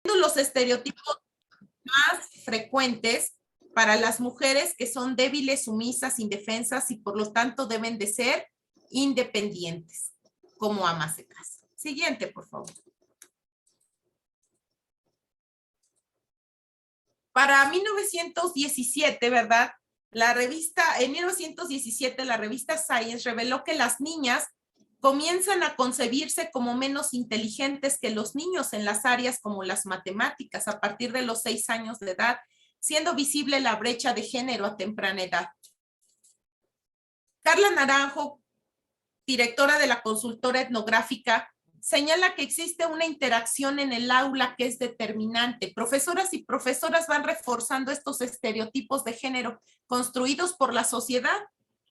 los estereotipos más frecuentes para las mujeres que son débiles, sumisas, indefensas y por lo tanto deben de ser independientes como amas de casa. Siguiente, por favor. Para 1917, ¿verdad? En 1917 la revista Science reveló que las niñas comienzan a concebirse como menos inteligentes que los niños en las áreas como las matemáticas a partir de los 6 años de edad, siendo visible la brecha de género a temprana edad. Carla Naranjo, directora de la consultora etnográfica, señala que existe una interacción en el aula que es determinante. Profesoras y profesoras van reforzando estos estereotipos de género construidos por la sociedad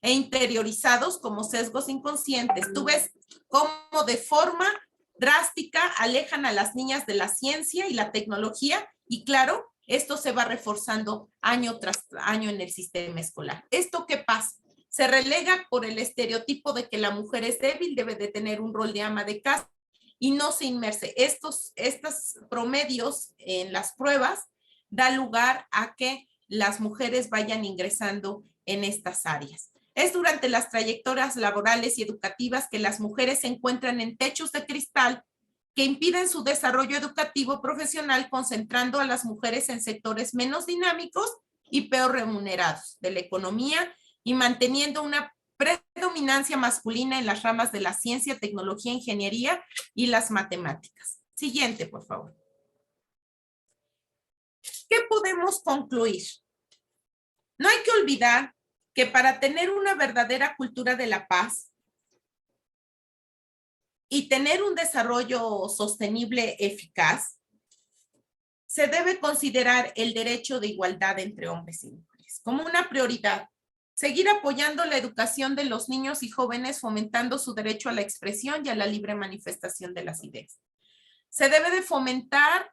e interiorizados como sesgos inconscientes. Tú ves cómo de forma drástica alejan a las niñas de la ciencia y la tecnología y claro, esto se va reforzando año tras año en el sistema escolar. ¿Esto qué pasa? Se relega por el estereotipo de que la mujer es débil, debe de tener un rol de ama de casa y no se inmerse. Estos promedios en las pruebas da lugar a que las mujeres vayan ingresando en estas áreas. Es durante las trayectorias laborales y educativas que las mujeres se encuentran en techos de cristal que impiden su desarrollo educativo profesional, concentrando a las mujeres en sectores menos dinámicos y peor remunerados de la economía y manteniendo una predominancia masculina en las ramas de la ciencia, tecnología, ingeniería y las matemáticas. Siguiente, por favor. ¿Qué podemos concluir? No hay que olvidar que para tener una verdadera cultura de la paz y tener un desarrollo sostenible eficaz, se debe considerar el derecho de igualdad entre hombres y mujeres como una prioridad. Seguir apoyando la educación de los niños y jóvenes, fomentando su derecho a la expresión y a la libre manifestación de las ideas. Se debe de fomentar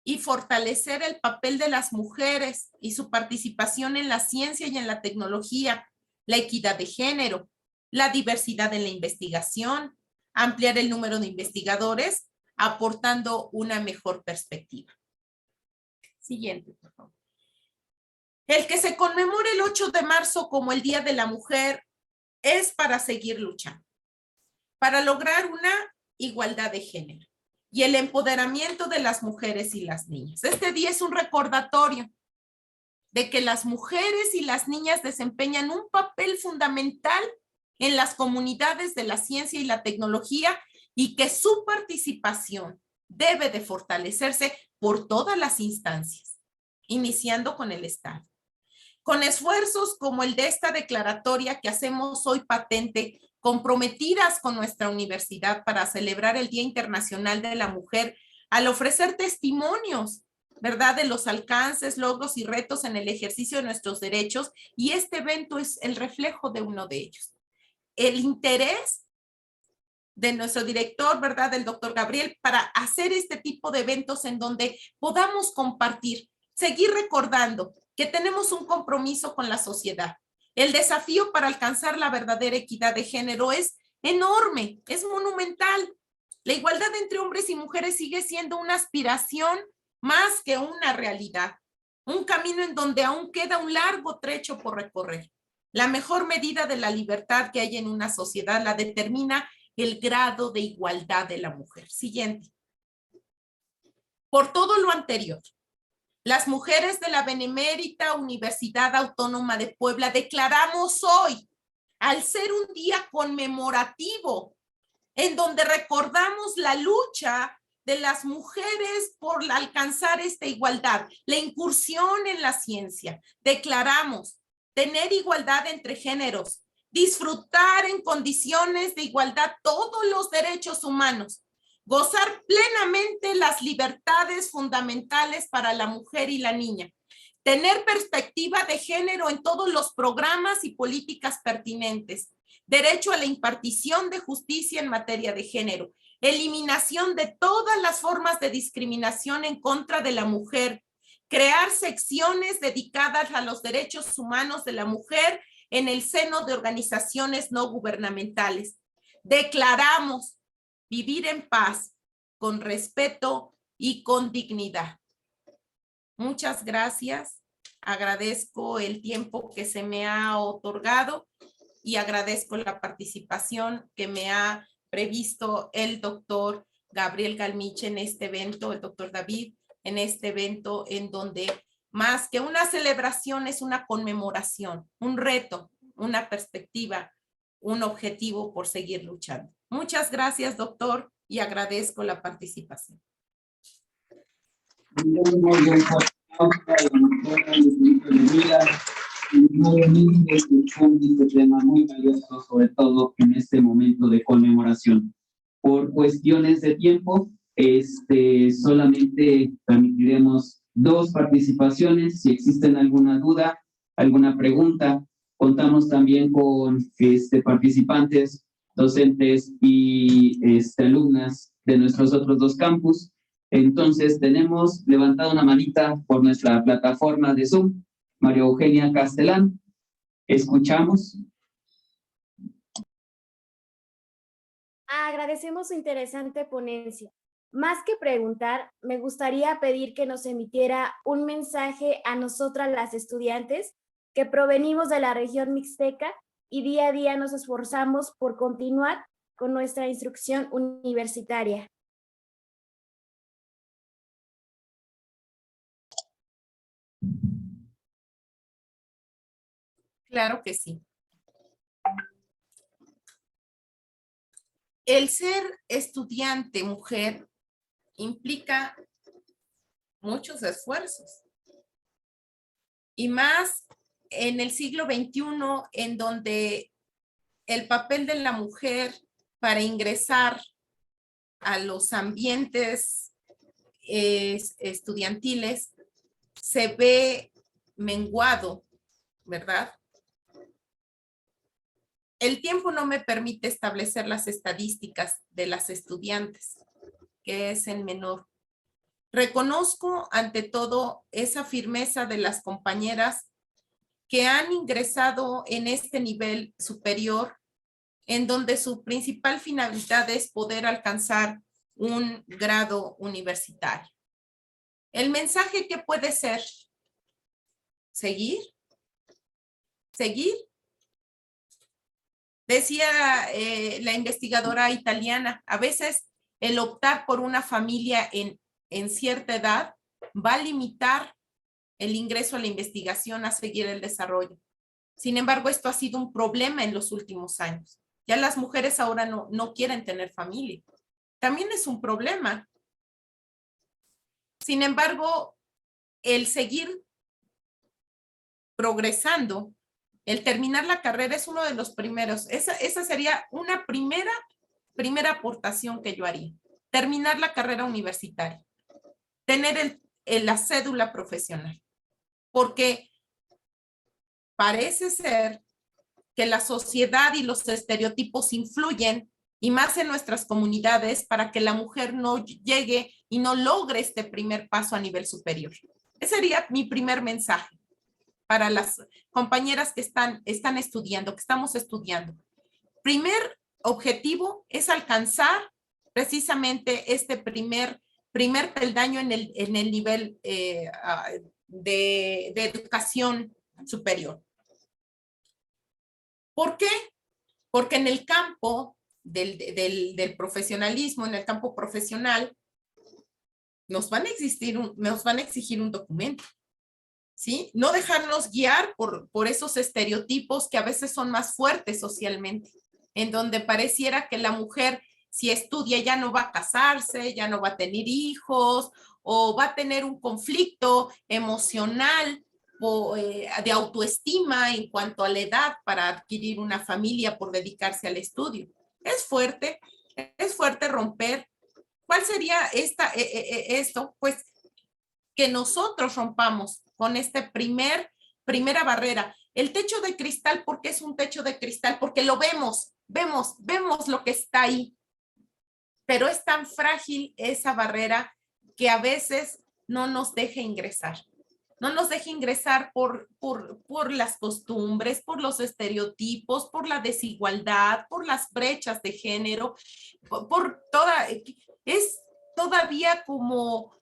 y fortalecer el papel de las mujeres y su participación en la ciencia y en la tecnología, la equidad de género, la diversidad en la investigación, ampliar el número de investigadores, aportando una mejor perspectiva. Siguiente, por favor. El que se conmemore el 8 de marzo como el Día de la Mujer es para seguir luchando, para lograr una igualdad de género y el empoderamiento de las mujeres y las niñas. Este día es un recordatorio de que las mujeres y las niñas desempeñan un papel fundamental en las comunidades de la ciencia y la tecnología y que su participación debe de fortalecerse por todas las instancias, iniciando con el Estado. Con esfuerzos como el de esta declaratoria que hacemos hoy patente, comprometidas con nuestra universidad para celebrar el Día Internacional de la Mujer, al ofrecer testimonios, ¿verdad?, de los alcances, logros y retos en el ejercicio de nuestros derechos, y este evento es el reflejo de uno de ellos. El interés de nuestro director, ¿verdad?, del doctor Gabriel, para hacer este tipo de eventos en donde podamos compartir, seguir recordando que tenemos un compromiso con la sociedad. El desafío para alcanzar la verdadera equidad de género es enorme, es monumental. La igualdad entre hombres y mujeres sigue siendo una aspiración más que una realidad, un camino en donde aún queda un largo trecho por recorrer. La mejor medida de la libertad que hay en una sociedad la determina el grado de igualdad de la mujer. Siguiente. Por todo lo anterior, las mujeres de la Benemérita Universidad Autónoma de Puebla declaramos hoy, al ser un día conmemorativo, en donde recordamos la lucha de las mujeres por alcanzar esta igualdad, la incursión en la ciencia, declaramos tener igualdad entre géneros, disfrutar en condiciones de igualdad todos los derechos humanos, gozar plenamente las libertades fundamentales para la mujer y la niña, tener perspectiva de género en todos los programas y políticas pertinentes, derecho a la impartición de justicia en materia de género, eliminación de todas las formas de discriminación en contra de la mujer, crear secciones dedicadas a los derechos humanos de la mujer en el seno de organizaciones no gubernamentales. Declaramos vivir en paz, con respeto y con dignidad. Muchas gracias. Agradezco el tiempo que se me ha otorgado y agradezco la participación que me ha previsto el doctor Gabriel Galmiche en este evento, el doctor David, en este evento en donde más que una celebración es una conmemoración, un reto, una perspectiva, un objetivo por seguir luchando. Muchas gracias, doctor, y agradezco la participación. Muy bien, este tema muy valioso, sobre todo en este momento de conmemoración. Por cuestiones de tiempo, solamente permitiremos 2 participaciones. Si existen alguna duda, alguna pregunta, contamos también con participantes, docentes y alumnas de nuestros otros 2 campus. Entonces, tenemos levantada una manita por nuestra plataforma de Zoom. María Eugenia Castelán, escuchamos. Agradecemos su interesante ponencia. Más que preguntar, me gustaría pedir que nos emitiera un mensaje a nosotras las estudiantes que provenimos de la región mixteca y día a día nos esforzamos por continuar con nuestra instrucción universitaria. Claro que sí. El ser estudiante mujer implica muchos esfuerzos. Y más en el siglo XXI, en donde el papel de la mujer para ingresar a los ambientes estudiantiles se ve menguado, ¿verdad? El tiempo no me permite establecer las estadísticas de las estudiantes, que es el menor. Reconozco ante todo esa firmeza de las compañeras que han ingresado en este nivel superior, en donde su principal finalidad es poder alcanzar un grado universitario. El mensaje que puede ser seguir. Decía la investigadora italiana, a veces el optar por una familia en cierta edad va a limitar el ingreso a la investigación, a seguir el desarrollo. Sin embargo, esto ha sido un problema en los últimos años. Ya las mujeres ahora no quieren tener familia. También es un problema. Sin embargo, el seguir progresando, el terminar la carrera es uno de los primeros. Esa sería una primera aportación que yo haría. Terminar la carrera universitaria. Tener la cédula profesional. Porque parece ser que la sociedad y los estereotipos influyen, y más en nuestras comunidades, para que la mujer no llegue y no logre este primer paso a nivel superior. Ese sería mi primer mensaje para las compañeras que están estudiando, que estamos estudiando. Primer objetivo es alcanzar precisamente este primer peldaño en el nivel de educación superior. ¿Por qué? Porque en el campo del profesionalismo, en el campo profesional, nos van a exigir un documento, ¿sí? No dejarnos guiar por esos estereotipos que a veces son más fuertes socialmente, en donde pareciera que la mujer, si estudia, ya no va a casarse, ya no va a tener hijos, o va a tener un conflicto emocional o de autoestima en cuanto a la edad para adquirir una familia por dedicarse al estudio. Es fuerte romper. ¿Cuál sería esto? Pues que nosotros rompamos con esta primera barrera. El techo de cristal, ¿por qué es un techo de cristal? Porque lo vemos lo que está ahí. Pero es tan frágil esa barrera que a veces no nos deja ingresar. No nos deja ingresar por las costumbres, por los estereotipos, por la desigualdad, por las brechas de género, por toda... todavía como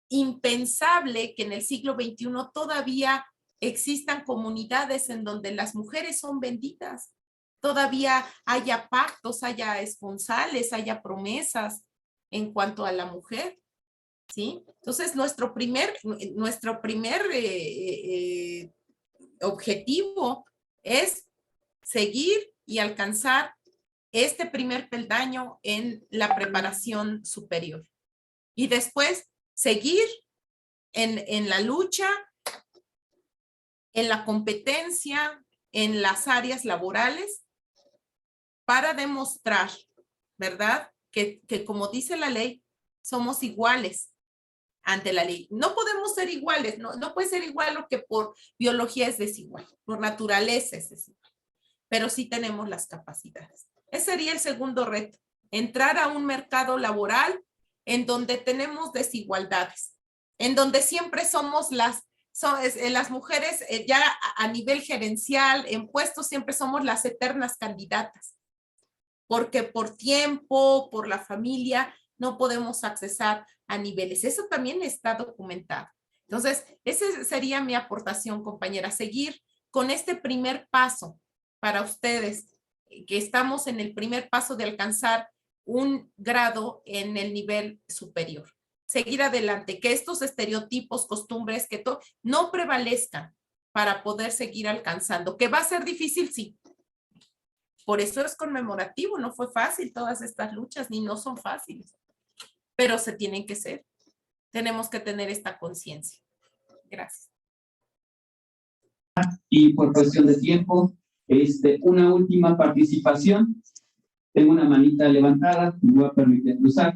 impensable que en el siglo XXI todavía existan comunidades en donde las mujeres son vendidas. Todavía haya pactos, haya esponsales, haya promesas en cuanto a la mujer, ¿sí? Entonces, nuestro primer objetivo es seguir y alcanzar este primer peldaño en la preparación superior. Y después seguir en la lucha, en la competencia, en las áreas laborales, para demostrar, ¿verdad? Que como dice la ley, somos iguales ante la ley. No podemos ser iguales, no puede ser igual lo que por biología es desigual, por naturaleza es desigual, pero sí tenemos las capacidades. Ese sería el segundo reto, entrar a un mercado laboral en donde tenemos desigualdades, en donde siempre somos las mujeres ya a nivel gerencial, en puestos, siempre somos las eternas candidatas, porque por tiempo, por la familia, no podemos accesar a niveles. Eso también está documentado. Entonces, esa sería mi aportación, compañera, seguir con este primer paso para ustedes, que estamos en el primer paso de alcanzar un grado en el nivel superior. Seguir adelante, que estos estereotipos, costumbres, que no prevalezcan para poder seguir alcanzando. ¿Que va a ser difícil? Sí. Por eso es conmemorativo, no fue fácil todas estas luchas, ni no son fáciles, pero se tienen que ser. Tenemos que tener esta conciencia. Gracias. Y por cuestión de tiempo, una última participación. Tengo una manita levantada, me voy a permitir cruzar.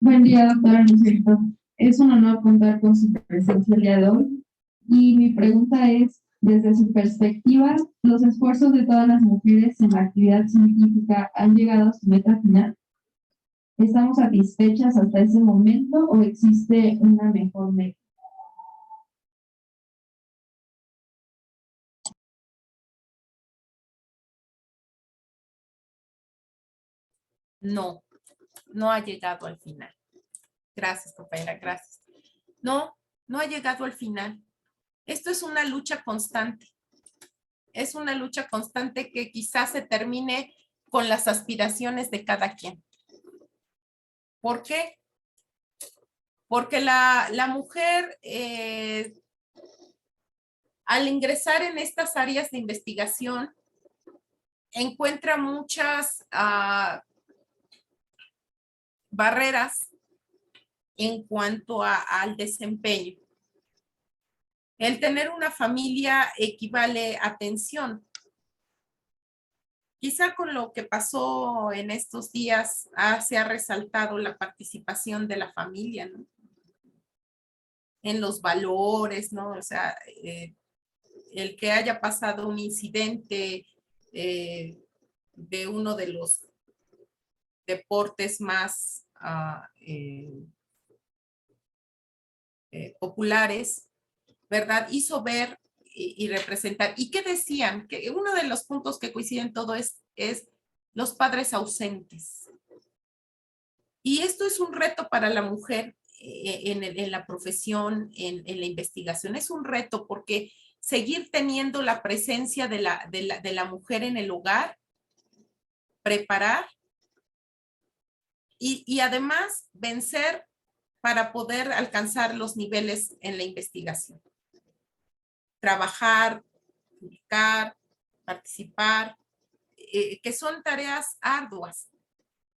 Buen día, doctora Lucerito. Es un honor contar con su presencia el día de hoy. Y mi pregunta es, desde su perspectiva, ¿los esfuerzos de todas las mujeres en la actividad científica han llegado a su meta final? ¿Estamos satisfechas hasta ese momento o existe una mejor meta? No, no ha llegado al final. Gracias, compañera, gracias. No ha llegado al final. Esto es una lucha constante. Es una lucha constante que quizás se termine con las aspiraciones de cada quien. ¿Por qué? Porque la mujer, al ingresar en estas áreas de investigación, encuentra muchas barreras en cuanto al desempeño. El tener una familia equivale a tensión. Quizá con lo que pasó en estos días se ha resaltado la participación de la familia, ¿no? En los valores, ¿no? O sea, el que haya pasado un incidente de uno de los deportes más populares, ¿verdad? Hizo ver y representar. ¿Y qué decían? Que uno de los puntos que coinciden todo es los padres ausentes. Y esto es un reto para la mujer en la profesión, en la investigación. Es un reto porque seguir teniendo la presencia de la mujer en el hogar, preparar y además vencer para poder alcanzar los niveles en la investigación. Trabajar, publicar, participar, que son tareas arduas.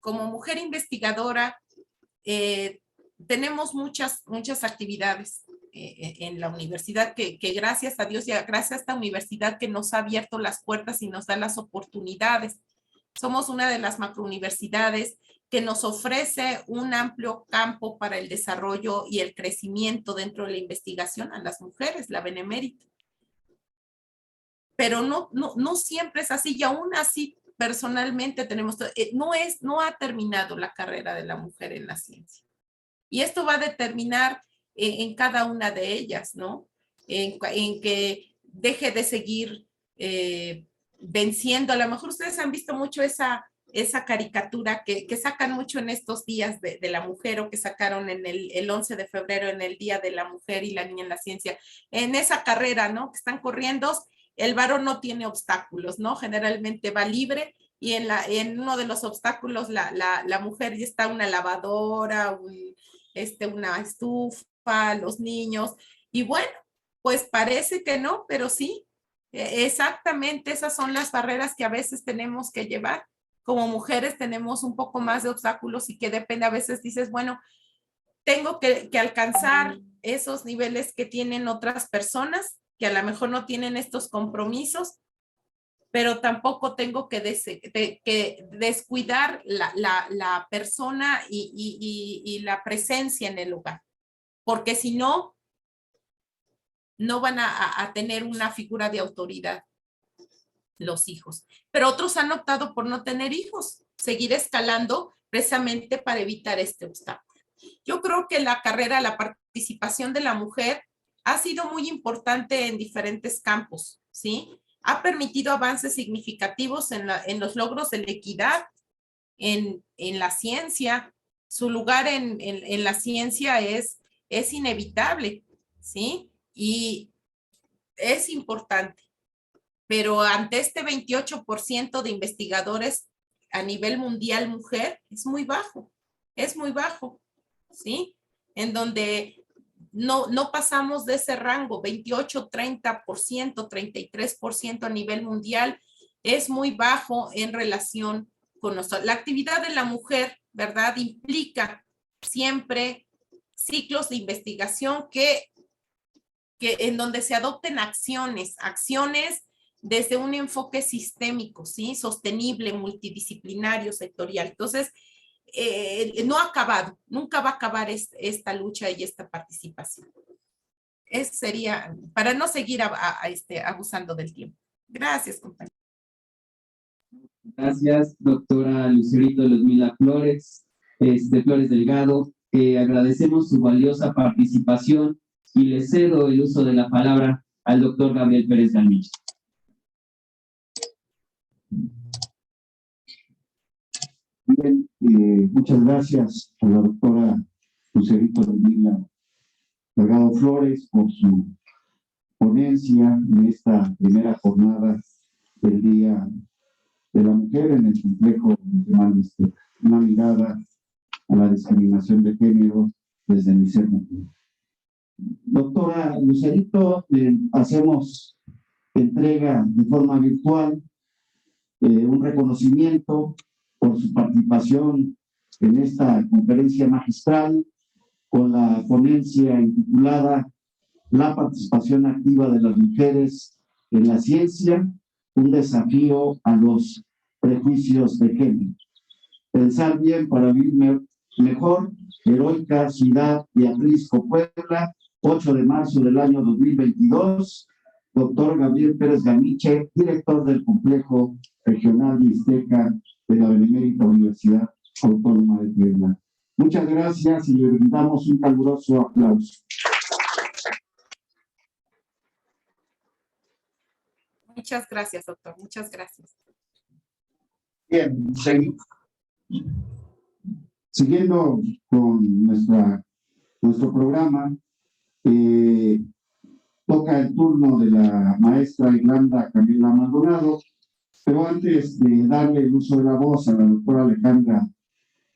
Como mujer investigadora, tenemos muchas actividades en la universidad que gracias a Dios y gracias a esta universidad que nos ha abierto las puertas y nos da las oportunidades. Somos una de las macrouniversidades que nos ofrece un amplio campo para el desarrollo y el crecimiento dentro de la investigación a las mujeres, la Benemérita. Pero no siempre es así, y aún así personalmente tenemos, no ha terminado la carrera de la mujer en la ciencia. Y esto va a determinar en cada una de ellas, ¿no? En que deje de seguir venciendo. A lo mejor ustedes han visto mucho esa caricatura que sacan mucho en estos días de la mujer, o que sacaron en el 11 de febrero, en el Día de la Mujer y la Niña en la Ciencia. En esa carrera, ¿no?, que están corriendo, el varón no tiene obstáculos, ¿no? Generalmente va libre, y en uno de los obstáculos la mujer ya está una lavadora, una estufa, los niños, y bueno, pues parece que no, pero sí, exactamente esas son las barreras que a veces tenemos que llevar. Como mujeres tenemos un poco más de obstáculos, y que depende, a veces dices, bueno, tengo que alcanzar esos niveles que tienen otras personas, que a lo mejor no tienen estos compromisos, pero tampoco tengo que descuidar la persona y la presencia en el lugar, porque si no, no van a tener una figura de autoridad los hijos. Pero otros han optado por no tener hijos, seguir escalando precisamente para evitar este obstáculo. Yo creo que la participación de la mujer ha sido muy importante en diferentes campos, ¿sí? Ha permitido avances significativos en los logros de la equidad, en la ciencia. Su lugar en la ciencia es inevitable, ¿sí? Y es importante. Pero ante este 28% de investigadores a nivel mundial mujer, es muy bajo, ¿sí? En donde no pasamos de ese rango, 28, 30%, 33% a nivel mundial, es muy bajo en relación con nosotros. La actividad de la mujer, ¿verdad?, implica siempre ciclos de investigación que en donde se adopten acciones desde un enfoque sistémico, ¿sí?, sostenible, multidisciplinario, sectorial. Entonces, no ha acabado, nunca va a acabar esta lucha y esta participación. Eso sería, para no seguir abusando del tiempo. Gracias, compañero. Gracias, doctora Lucerito Ludmila Flores, Flores Delgado. Agradecemos su valiosa participación y le cedo el uso de la palabra al doctor Gabriel Pérez Gamiche. Bien, muchas gracias a la doctora Lucerito Ludmila Delgado Flores por su ponencia en esta primera jornada del Día de la Mujer en el Complejo Nacional Mixteca. Una mirada a la discriminación de género desde mi ser mujer. Doctora Lucerito, hacemos entrega de forma virtual un reconocimiento por su participación en esta conferencia magistral con la ponencia intitulada La participación activa de las mujeres en la ciencia, un desafío a los prejuicios de género. Pensar bien para vivir mejor, Heroica Ciudad de Atlisco, Puebla, 8 de marzo del año 2022. Doctor Gabriel Pérez Gamiche, director del Complejo Regional Mixteca de la Benemérita Universidad Autónoma de Puebla. Muchas gracias y le brindamos un caluroso aplauso. Muchas gracias, doctor. Muchas gracias. Bien, siguiendo con nuestro programa, toca el turno de la maestra Irlanda Camila Maldonado, pero antes de darle el uso de la voz a la doctora Alejandra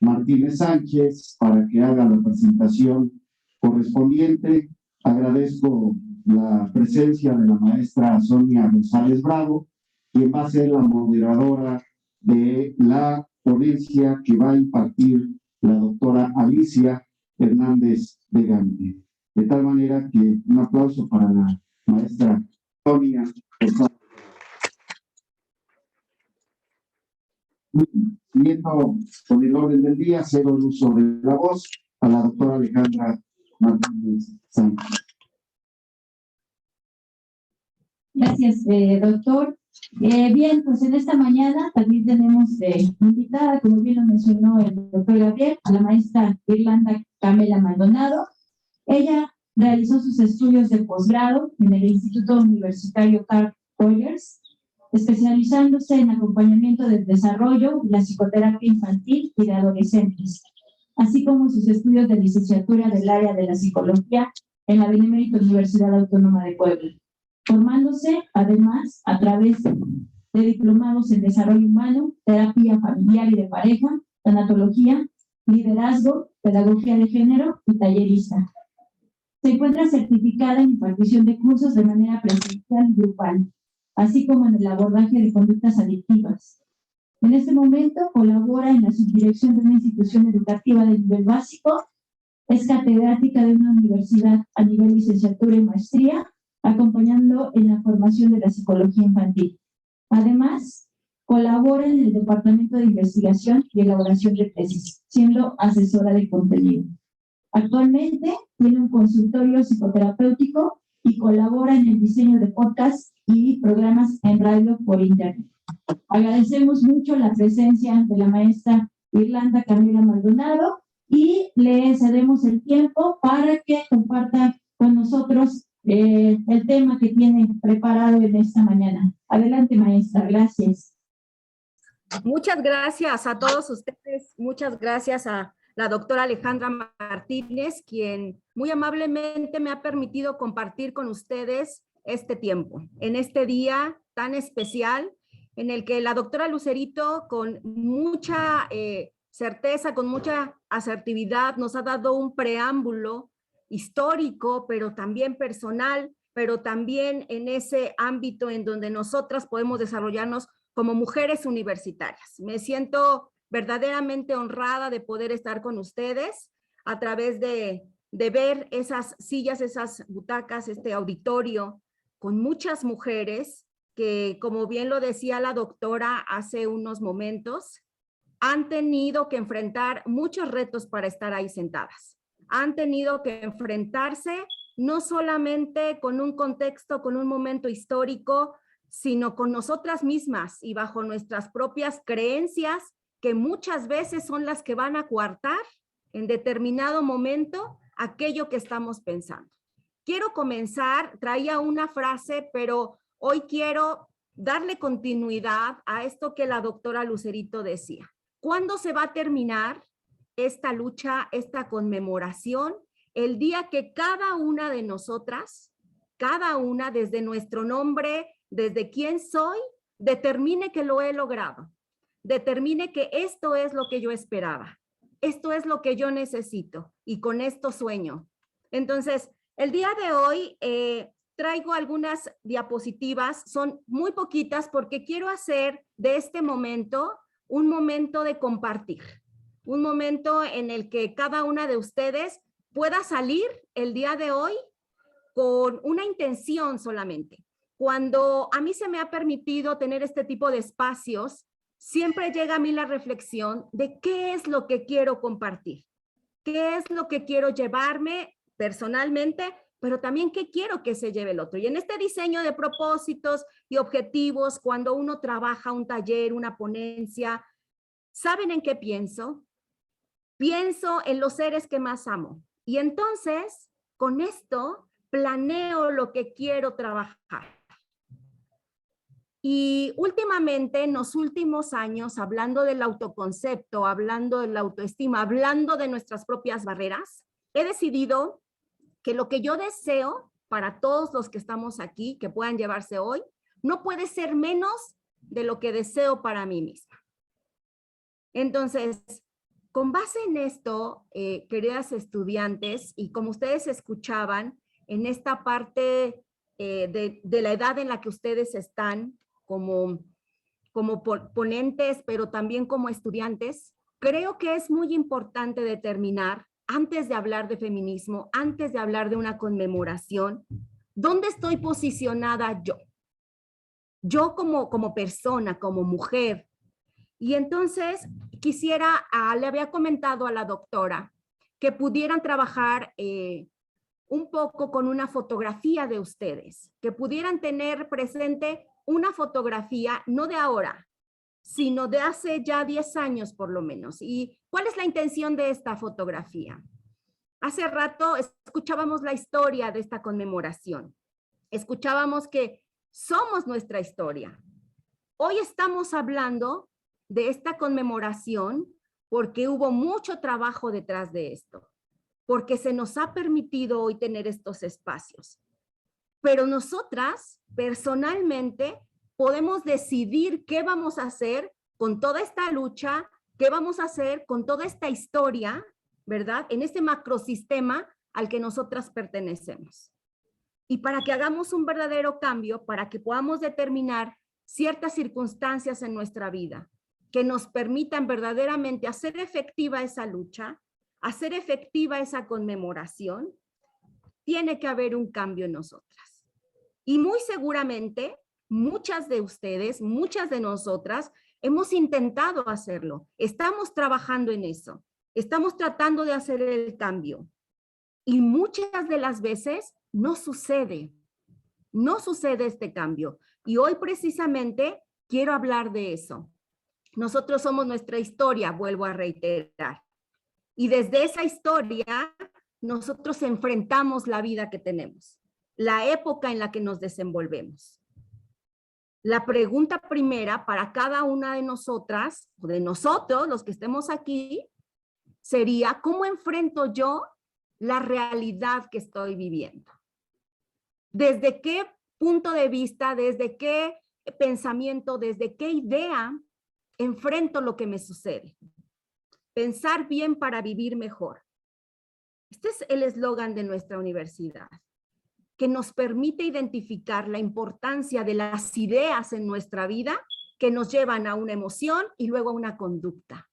Martínez Sánchez para que haga la presentación correspondiente, agradezco la presencia de la maestra Sonia González Bravo, quien va a ser la moderadora de la ponencia que va a impartir la doctora Alicia Hernández de Gante. De tal manera que un aplauso para la maestra Sonia. Siguiendo con el orden del día, cedo el uso de la voz a la doctora Alejandra Martínez Sánchez. Gracias, doctor. Bien, pues en esta mañana también tenemos invitada, como bien lo mencionó el doctor Gabriel, a la maestra Irlanda Camila Maldonado. Ella realizó sus estudios de posgrado en el Instituto Universitario Carl Rogers especializándose en acompañamiento del desarrollo y la psicoterapia infantil y de adolescentes, así como sus estudios de licenciatura del área de la psicología en la Benemérita Universidad Autónoma de Puebla, formándose además a través de diplomados en desarrollo humano, terapia familiar y de pareja, tanatología, liderazgo, pedagogía de género y tallerista. Se encuentra certificada en impartición de cursos de manera presencial y grupal, así como en el abordaje de conductas adictivas. En este momento colabora en la subdirección de una institución educativa de nivel básico, es catedrática de una universidad a nivel licenciatura y maestría, acompañando en la formación de la psicología infantil. Además, colabora en el Departamento de Investigación y Elaboración de Tesis, siendo asesora de contenido. Actualmente tiene un consultorio psicoterapéutico y colabora en el diseño de podcasts y programas en radio por internet. Agradecemos mucho la presencia de la maestra Irlanda Camila Maldonado y le cedemos el tiempo para que comparta con nosotros el tema que tiene preparado en esta mañana. Adelante, maestra. Gracias. Muchas gracias a todos ustedes. Muchas gracias a la doctora Alejandra Martínez, quien muy amablemente me ha permitido compartir con ustedes este tiempo, en este día tan especial en el que la doctora Lucerito, con mucha certeza, con mucha asertividad, nos ha dado un preámbulo histórico, pero también personal, pero también en ese ámbito en donde nosotras podemos desarrollarnos como mujeres universitarias. Me siento verdaderamente honrada de poder estar con ustedes a través de ver esas sillas, esas butacas, este auditorio con muchas mujeres que, como bien lo decía la doctora hace unos momentos, han tenido que enfrentar muchos retos para estar ahí sentadas. Han tenido que enfrentarse no solamente con un contexto, con un momento histórico, sino con nosotras mismas y bajo nuestras propias creencias, que muchas veces son las que van a coartar en determinado momento aquello que estamos pensando. Quiero comenzar, traía una frase, pero hoy quiero darle continuidad a esto que la doctora Lucerito decía. ¿Cuándo se va a terminar esta lucha, esta conmemoración? El día que cada una de nosotras, cada una desde nuestro nombre, desde quién soy, determine que lo he logrado, determine que esto es lo que yo esperaba, esto es lo que yo necesito y con esto sueño. Entonces, el día de hoy traigo algunas diapositivas, son muy poquitas porque quiero hacer de este momento un momento de compartir, un momento en el que cada una de ustedes pueda salir el día de hoy con una intención solamente. Cuando a mí se me ha permitido tener este tipo de espacios, siempre llega a mí la reflexión de qué es lo que quiero compartir, qué es lo que quiero llevarme personalmente, pero también qué quiero que se lleve el otro. Y en este diseño de propósitos y objetivos, cuando uno trabaja un taller, una ponencia, ¿saben en qué pienso? Pienso en los seres que más amo. Y entonces, con esto, planeo lo que quiero trabajar. Y últimamente, en los últimos años, hablando del autoconcepto, hablando de la autoestima, hablando de nuestras propias barreras, he decidido que lo que yo deseo para todos los que estamos aquí, que puedan llevarse hoy, no puede ser menos de lo que deseo para mí misma. Entonces, con base en esto, queridas estudiantes, y como ustedes escuchaban, en esta parte de la edad en la que ustedes están, como ponentes, pero también como estudiantes, creo que es muy importante determinar, antes de hablar de feminismo, antes de hablar de una conmemoración, ¿dónde estoy posicionada yo? Yo como persona, como mujer. Y entonces le había comentado a la doctora que pudieran trabajar un poco con una fotografía de ustedes, que pudieran tener presente una fotografía, no de ahora, sino de hace ya 10 años por lo menos. ¿Y cuál es la intención de esta fotografía? Hace rato escuchábamos la historia de esta conmemoración. Escuchábamos que somos nuestra historia. hoy estamos hablando de esta conmemoración porque hubo mucho trabajo detrás de esto, porque se nos ha permitido hoy tener estos espacios. Pero nosotras, personalmente, podemos decidir qué vamos a hacer con toda esta lucha, qué vamos a hacer con toda esta historia, ¿verdad? En este macrosistema al que nosotras pertenecemos. Y para que hagamos un verdadero cambio, para que podamos determinar ciertas circunstancias en nuestra vida que nos permitan verdaderamente hacer efectiva esa lucha, hacer efectiva esa conmemoración, tiene que haber un cambio en nosotras. Y muy seguramente, muchas de ustedes, muchas de nosotras, hemos intentado hacerlo. Estamos trabajando en eso. Estamos tratando de hacer el cambio. Y muchas de las veces no sucede. No sucede este cambio. Y hoy precisamente quiero hablar de eso. Nosotros somos nuestra historia, vuelvo a reiterar. Y desde esa historia, nosotros enfrentamos la vida que tenemos, la época en la que nos desenvolvemos. La pregunta primera para cada una de nosotras, o de nosotros, los que estemos aquí, sería, ¿cómo enfrento yo la realidad que estoy viviendo? ¿Desde qué punto de vista, desde qué pensamiento, desde qué idea enfrento lo que me sucede? Pensar bien para vivir mejor. Este es el eslogan de nuestra universidad, que nos permite identificar la importancia de las ideas en nuestra vida que nos llevan a una emoción y luego a una conducta.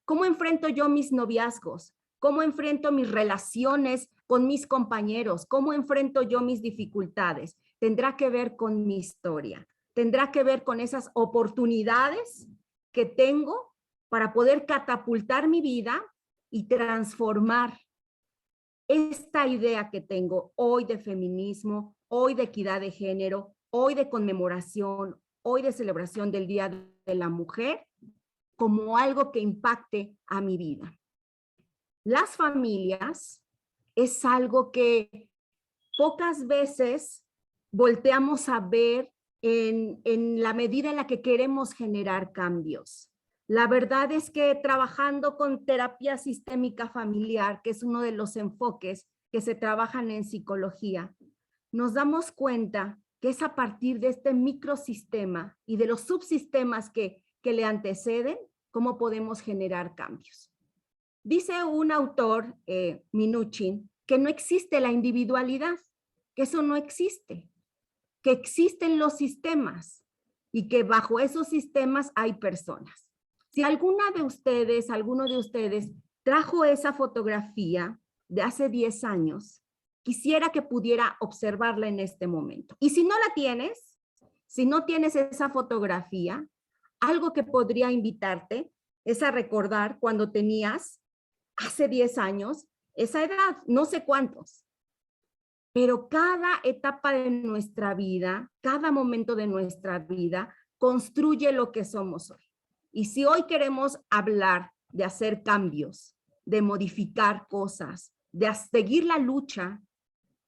¿Cómo enfrento yo mis noviazgos? ¿Cómo enfrento mis relaciones con mis compañeros? ¿Cómo enfrento yo mis dificultades? Tendrá que ver con mi historia. Tendrá que ver con esas oportunidades que tengo para poder catapultar mi vida y transformar esta idea que tengo hoy de feminismo, hoy de equidad de género, hoy de conmemoración, hoy de celebración del Día de la Mujer, como algo que impacte a mi vida. Las familias es algo que pocas veces volteamos a ver en la medida en la que queremos generar cambios. La verdad es que trabajando con terapia sistémica familiar, que es uno de los enfoques que se trabajan en psicología, nos damos cuenta que es a partir de este microsistema y de los subsistemas que le anteceden, cómo podemos generar cambios. Dice un autor, Minuchin, que no existe la individualidad, que eso no existe, que existen los sistemas y que bajo esos sistemas hay personas. Si alguno de ustedes trajo esa fotografía de hace 10 años, quisiera que pudiera observarla en este momento. Y si no la tienes, si no tienes esa fotografía, algo que podría invitarte es a recordar cuando tenías hace 10 años esa edad, no sé cuántos. Pero cada etapa de nuestra vida, cada momento de nuestra vida, construye lo que somos hoy. Y si hoy queremos hablar de hacer cambios, de modificar cosas, de seguir la lucha,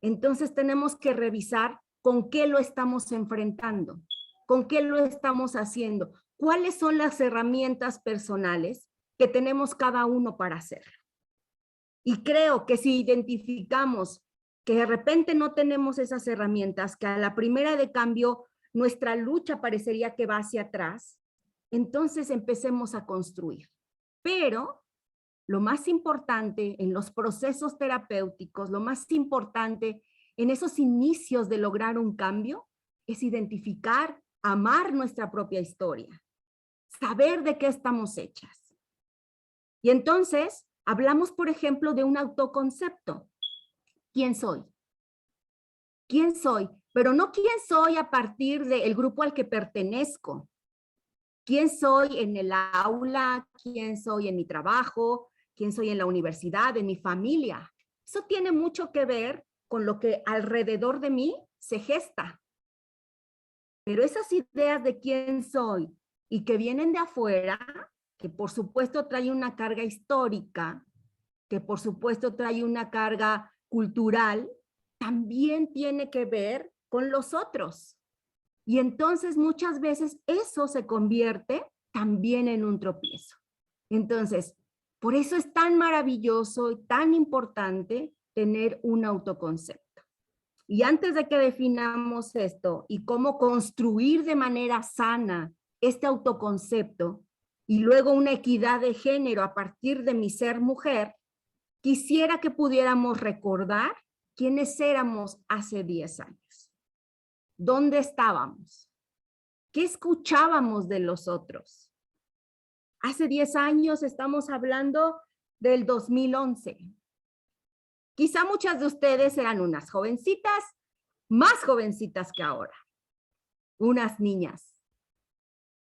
entonces tenemos que revisar con qué lo estamos enfrentando, con qué lo estamos haciendo, cuáles son las herramientas personales que tenemos cada uno para hacerlo. Y creo que si identificamos que de repente no tenemos esas herramientas, que a la primera de cambio nuestra lucha parecería que va hacia atrás, entonces empecemos a construir. Pero lo más importante en los procesos terapéuticos, lo más importante en esos inicios de lograr un cambio, es identificar, amar nuestra propia historia, saber de qué estamos hechas. Y entonces hablamos, por ejemplo, de un autoconcepto. ¿Quién soy? ¿Quién soy? Pero no quién soy a partir del grupo al que pertenezco. ¿Quién soy en el aula? ¿Quién soy en mi trabajo? ¿Quién soy en la universidad? ¿En mi familia? Eso tiene mucho que ver con lo que alrededor de mí se gesta. Pero esas ideas de quién soy y que vienen de afuera, que por supuesto trae una carga histórica, que por supuesto trae una carga cultural, también tiene que ver con los otros. Y entonces muchas veces eso se convierte también en un tropiezo. Entonces, por eso es tan maravilloso y tan importante tener un autoconcepto. Y antes de que definamos esto y cómo construir de manera sana este autoconcepto y luego una equidad de género a partir de mi ser mujer, quisiera que pudiéramos recordar quiénes éramos hace 10 años. ¿Dónde estábamos? ¿Qué escuchábamos de los otros? Hace 10 años estamos hablando del 2011. Quizá muchas de ustedes eran unas jovencitas, más jovencitas que ahora, unas niñas.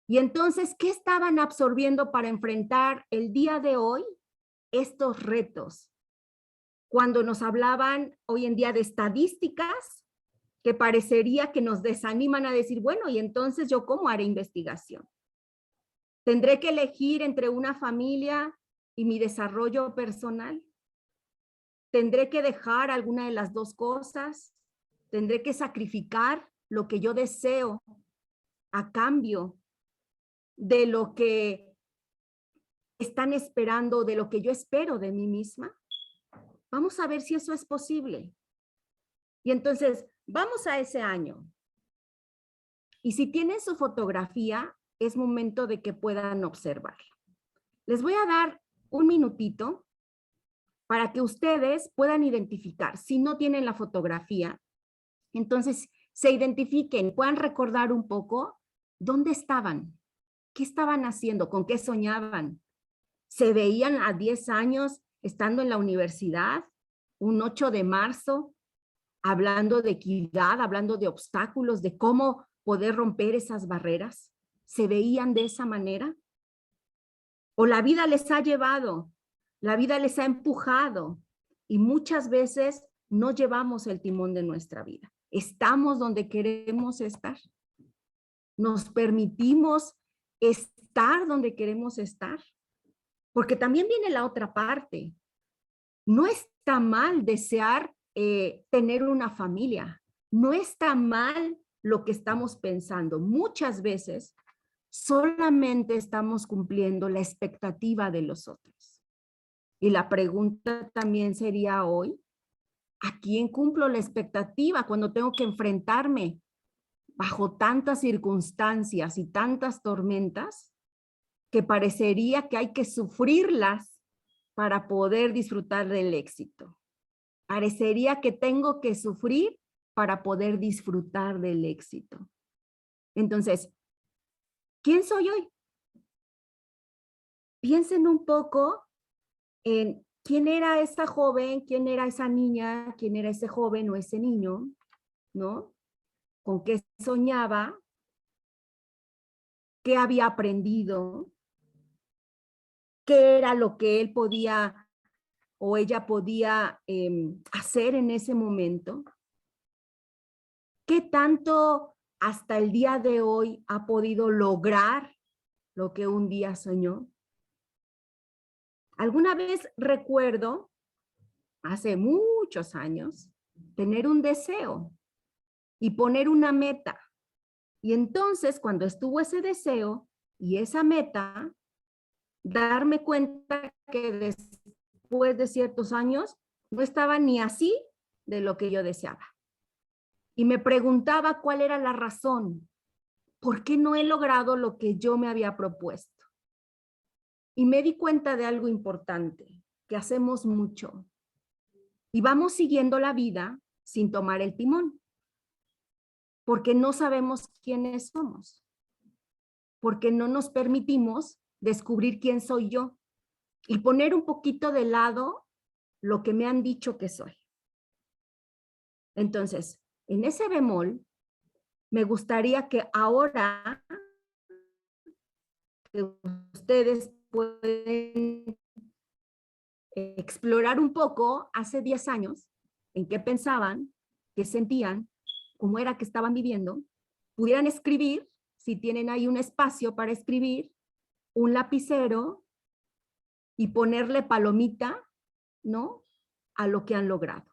Y entonces, ¿qué estaban absorbiendo para enfrentar el día de hoy estos retos? Cuando nos hablaban hoy en día de estadísticas, que parecería que nos desaniman a decir, bueno, y entonces yo ¿cómo haré investigación? ¿Tendré que elegir entre una familia y mi desarrollo personal? ¿Tendré que dejar alguna de las dos cosas? ¿Tendré que sacrificar lo que yo deseo a cambio de lo que están esperando, de lo que yo espero de mí misma? Vamos a ver si eso es posible. Y entonces, vamos a ese año. Y si tienen su fotografía, es momento de que puedan observarla. Les voy a dar un minutito para que ustedes puedan identificar. Si no tienen la fotografía, entonces se identifiquen, puedan recordar un poco dónde estaban, qué estaban haciendo, con qué soñaban. ¿Se veían a 10 años estando en la universidad, un 8 de marzo, hablando de equidad, hablando de obstáculos, de cómo poder romper esas barreras? ¿Se veían de esa manera? ¿O la vida les ha llevado, la vida les ha empujado y muchas veces no llevamos el timón de nuestra vida? ¿Estamos donde queremos estar? ¿Nos permitimos estar donde queremos estar? Porque también viene la otra parte. No está mal desear tener una familia. No está mal lo que estamos pensando. Muchas veces solamente estamos cumpliendo la expectativa de los otros. Y la pregunta también sería hoy, ¿a quién cumplo la expectativa cuando tengo que enfrentarme bajo tantas circunstancias y tantas tormentas que parecería que hay que sufrirlas para poder disfrutar del éxito? Parecería que tengo que sufrir para poder disfrutar del éxito. Entonces, ¿quién soy hoy? Piensen un poco en quién era esa joven, quién era esa niña, quién era ese joven o ese niño, ¿no? ¿Con qué soñaba? ¿Qué había aprendido? ¿Qué era lo que él podía o ella podía hacer en ese momento? ¿Qué tanto hasta el día de hoy ha podido lograr lo que un día soñó? Alguna vez recuerdo, hace muchos años, tener un deseo y poner una meta. Y entonces, cuando estuvo ese deseo y esa meta, darme cuenta que después de ciertos años no estaba ni así de lo que yo deseaba. Y me preguntaba cuál era la razón. ¿Por qué no he logrado lo que yo me había propuesto? Y me di cuenta de algo importante, que hacemos mucho. Y vamos siguiendo la vida sin tomar el timón. Porque no sabemos quiénes somos. Porque no nos permitimos descubrir quién soy yo. Y poner un poquito de lado lo que me han dicho que soy. Entonces, en ese bemol, me gustaría que ahora que ustedes pueden explorar un poco hace 10 años en qué pensaban, qué sentían, cómo era que estaban viviendo, pudieran escribir, si tienen ahí un espacio para escribir, un lapicero y ponerle palomita, ¿no?, a lo que han logrado.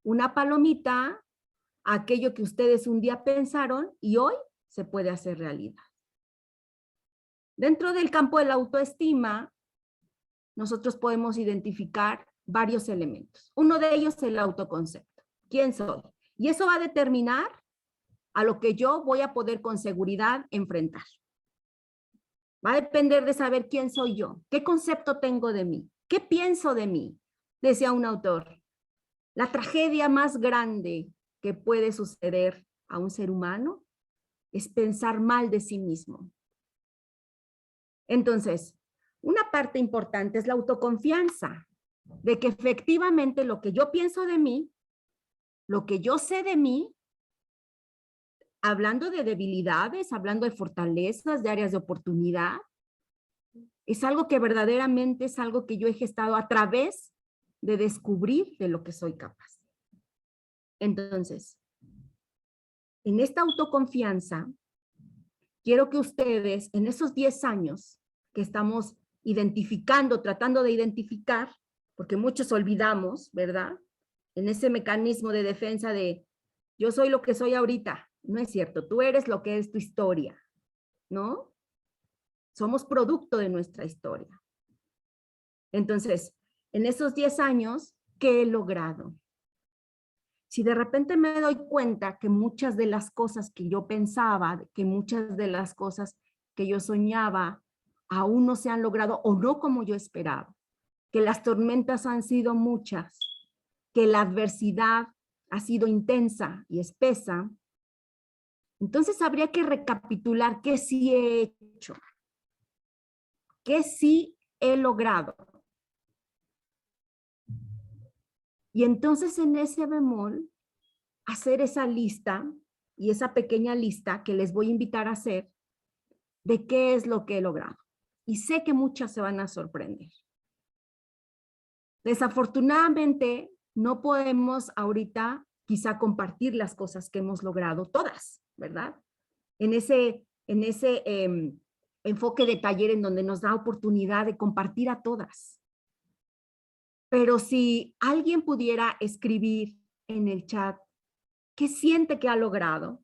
Una palomita a aquello que ustedes un día pensaron y hoy se puede hacer realidad. Dentro del campo de la autoestima, nosotros podemos identificar varios elementos. Uno de ellos es el autoconcepto. ¿Quién soy? Y eso va a determinar a lo que yo voy a poder con seguridad enfrentar. Va a depender de saber quién soy yo, qué concepto tengo de mí, qué pienso de mí. Decía un autor, la tragedia más grande que puede suceder a un ser humano es pensar mal de sí mismo. Entonces, una parte importante es la autoconfianza, de que efectivamente lo que yo pienso de mí, lo que yo sé de mí, hablando de debilidades, hablando de fortalezas, de áreas de oportunidad, es algo que verdaderamente es algo que yo he gestado a través de descubrir de lo que soy capaz. Entonces, en esta autoconfianza, quiero que ustedes, en esos 10 años que estamos identificando, tratando de identificar, porque muchos olvidamos, ¿verdad? En ese mecanismo de defensa de yo soy lo que soy ahorita. No es cierto, tú eres lo que es tu historia, ¿no? Somos producto de nuestra historia. Entonces, en esos 10 años, ¿qué he logrado? Si de repente me doy cuenta que muchas de las cosas que yo pensaba, que muchas de las cosas que yo soñaba, aún no se han logrado o no como yo esperaba, que las tormentas han sido muchas, que la adversidad ha sido intensa y espesa, entonces habría que recapitular qué sí he hecho, qué sí he logrado. Y entonces en ese bemol, hacer esa lista y esa pequeña lista que les voy a invitar a hacer de qué es lo que he logrado. Y sé que muchas se van a sorprender. Desafortunadamente, no podemos ahorita quizá compartir las cosas que hemos logrado, todas, ¿verdad? En ese enfoque de taller en donde nos da oportunidad de compartir a todas. Pero si alguien pudiera escribir en el chat qué siente que ha logrado,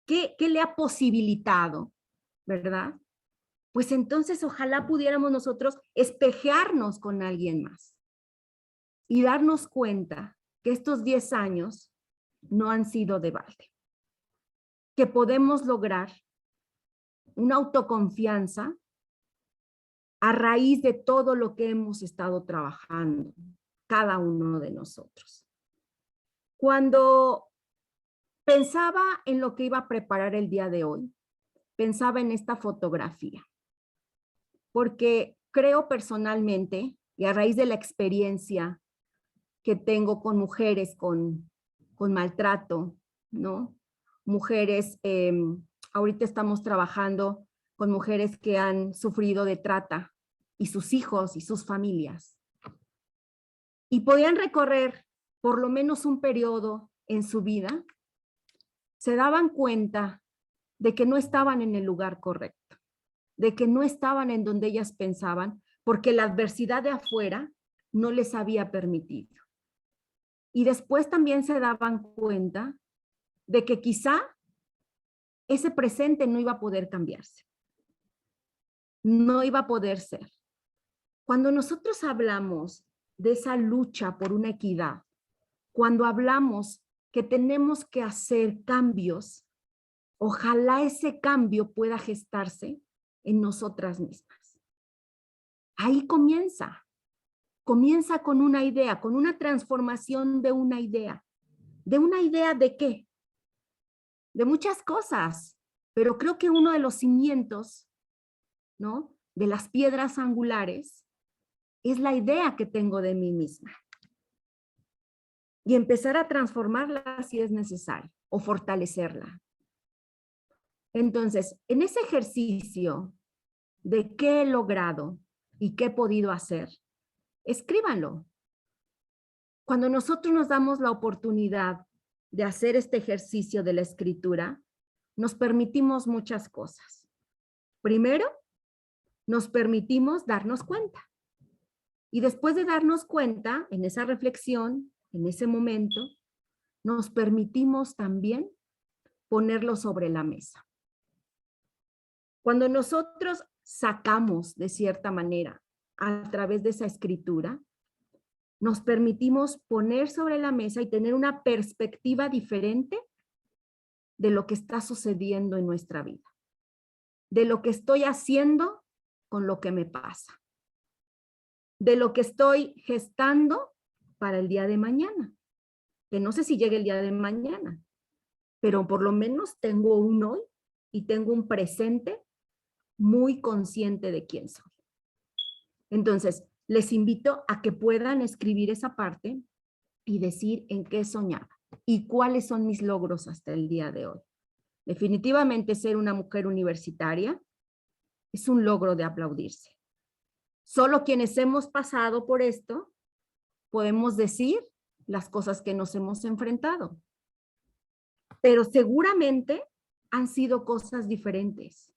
qué le ha posibilitado, ¿verdad? Pues entonces ojalá pudiéramos nosotros espejearnos con alguien más y darnos cuenta que estos 10 años no han sido de balde, que podemos lograr una autoconfianza a raíz de todo lo que hemos estado trabajando, cada uno de nosotros. Cuando pensaba en lo que iba a preparar el día de hoy, pensaba en esta fotografía, porque creo personalmente, y a raíz de la experiencia que tengo con mujeres con maltrato, ¿no? Mujeres, ahorita estamos trabajando con mujeres que han sufrido de trata y sus hijos y sus familias. Y podían recorrer por lo menos un periodo en su vida, se daban cuenta de que no estaban en el lugar correcto, de que no estaban en donde ellas pensaban, porque la adversidad de afuera no les había permitido. Y después también se daban cuenta de que quizá ese presente no iba a poder cambiarse. No iba a poder ser. Cuando nosotros hablamos de esa lucha por una equidad, cuando hablamos que tenemos que hacer cambios, ojalá ese cambio pueda gestarse en nosotras mismas. Ahí comienza. Comienza con una idea, con una transformación de una idea. ¿De una idea de qué? De muchas cosas, pero creo que uno de los cimientos, ¿no?, de las piedras angulares es la idea que tengo de mí misma. Y empezar a transformarla si es necesario, o fortalecerla. Entonces, en ese ejercicio de qué he logrado y qué he podido hacer, escríbanlo. Cuando nosotros nos damos la oportunidad de hacer este ejercicio de la escritura, nos permitimos muchas cosas. Primero, nos permitimos darnos cuenta. Y después de darnos cuenta, en esa reflexión, en ese momento, nos permitimos también ponerlo sobre la mesa. Cuando nosotros sacamos de cierta manera a través de esa escritura, nos permitimos poner sobre la mesa y tener una perspectiva diferente de lo que está sucediendo en nuestra vida, de lo que estoy haciendo con lo que me pasa, de lo que estoy gestando para el día de mañana, que no sé si llegue el día de mañana, pero por lo menos tengo un hoy y tengo un presente muy consciente de quién soy. Entonces, les invito a que puedan escribir esa parte y decir en qué soñaba y cuáles son mis logros hasta el día de hoy. Definitivamente ser una mujer universitaria es un logro de aplaudirse. Solo quienes hemos pasado por esto podemos decir las cosas que nos hemos enfrentado. Pero seguramente han sido cosas diferentes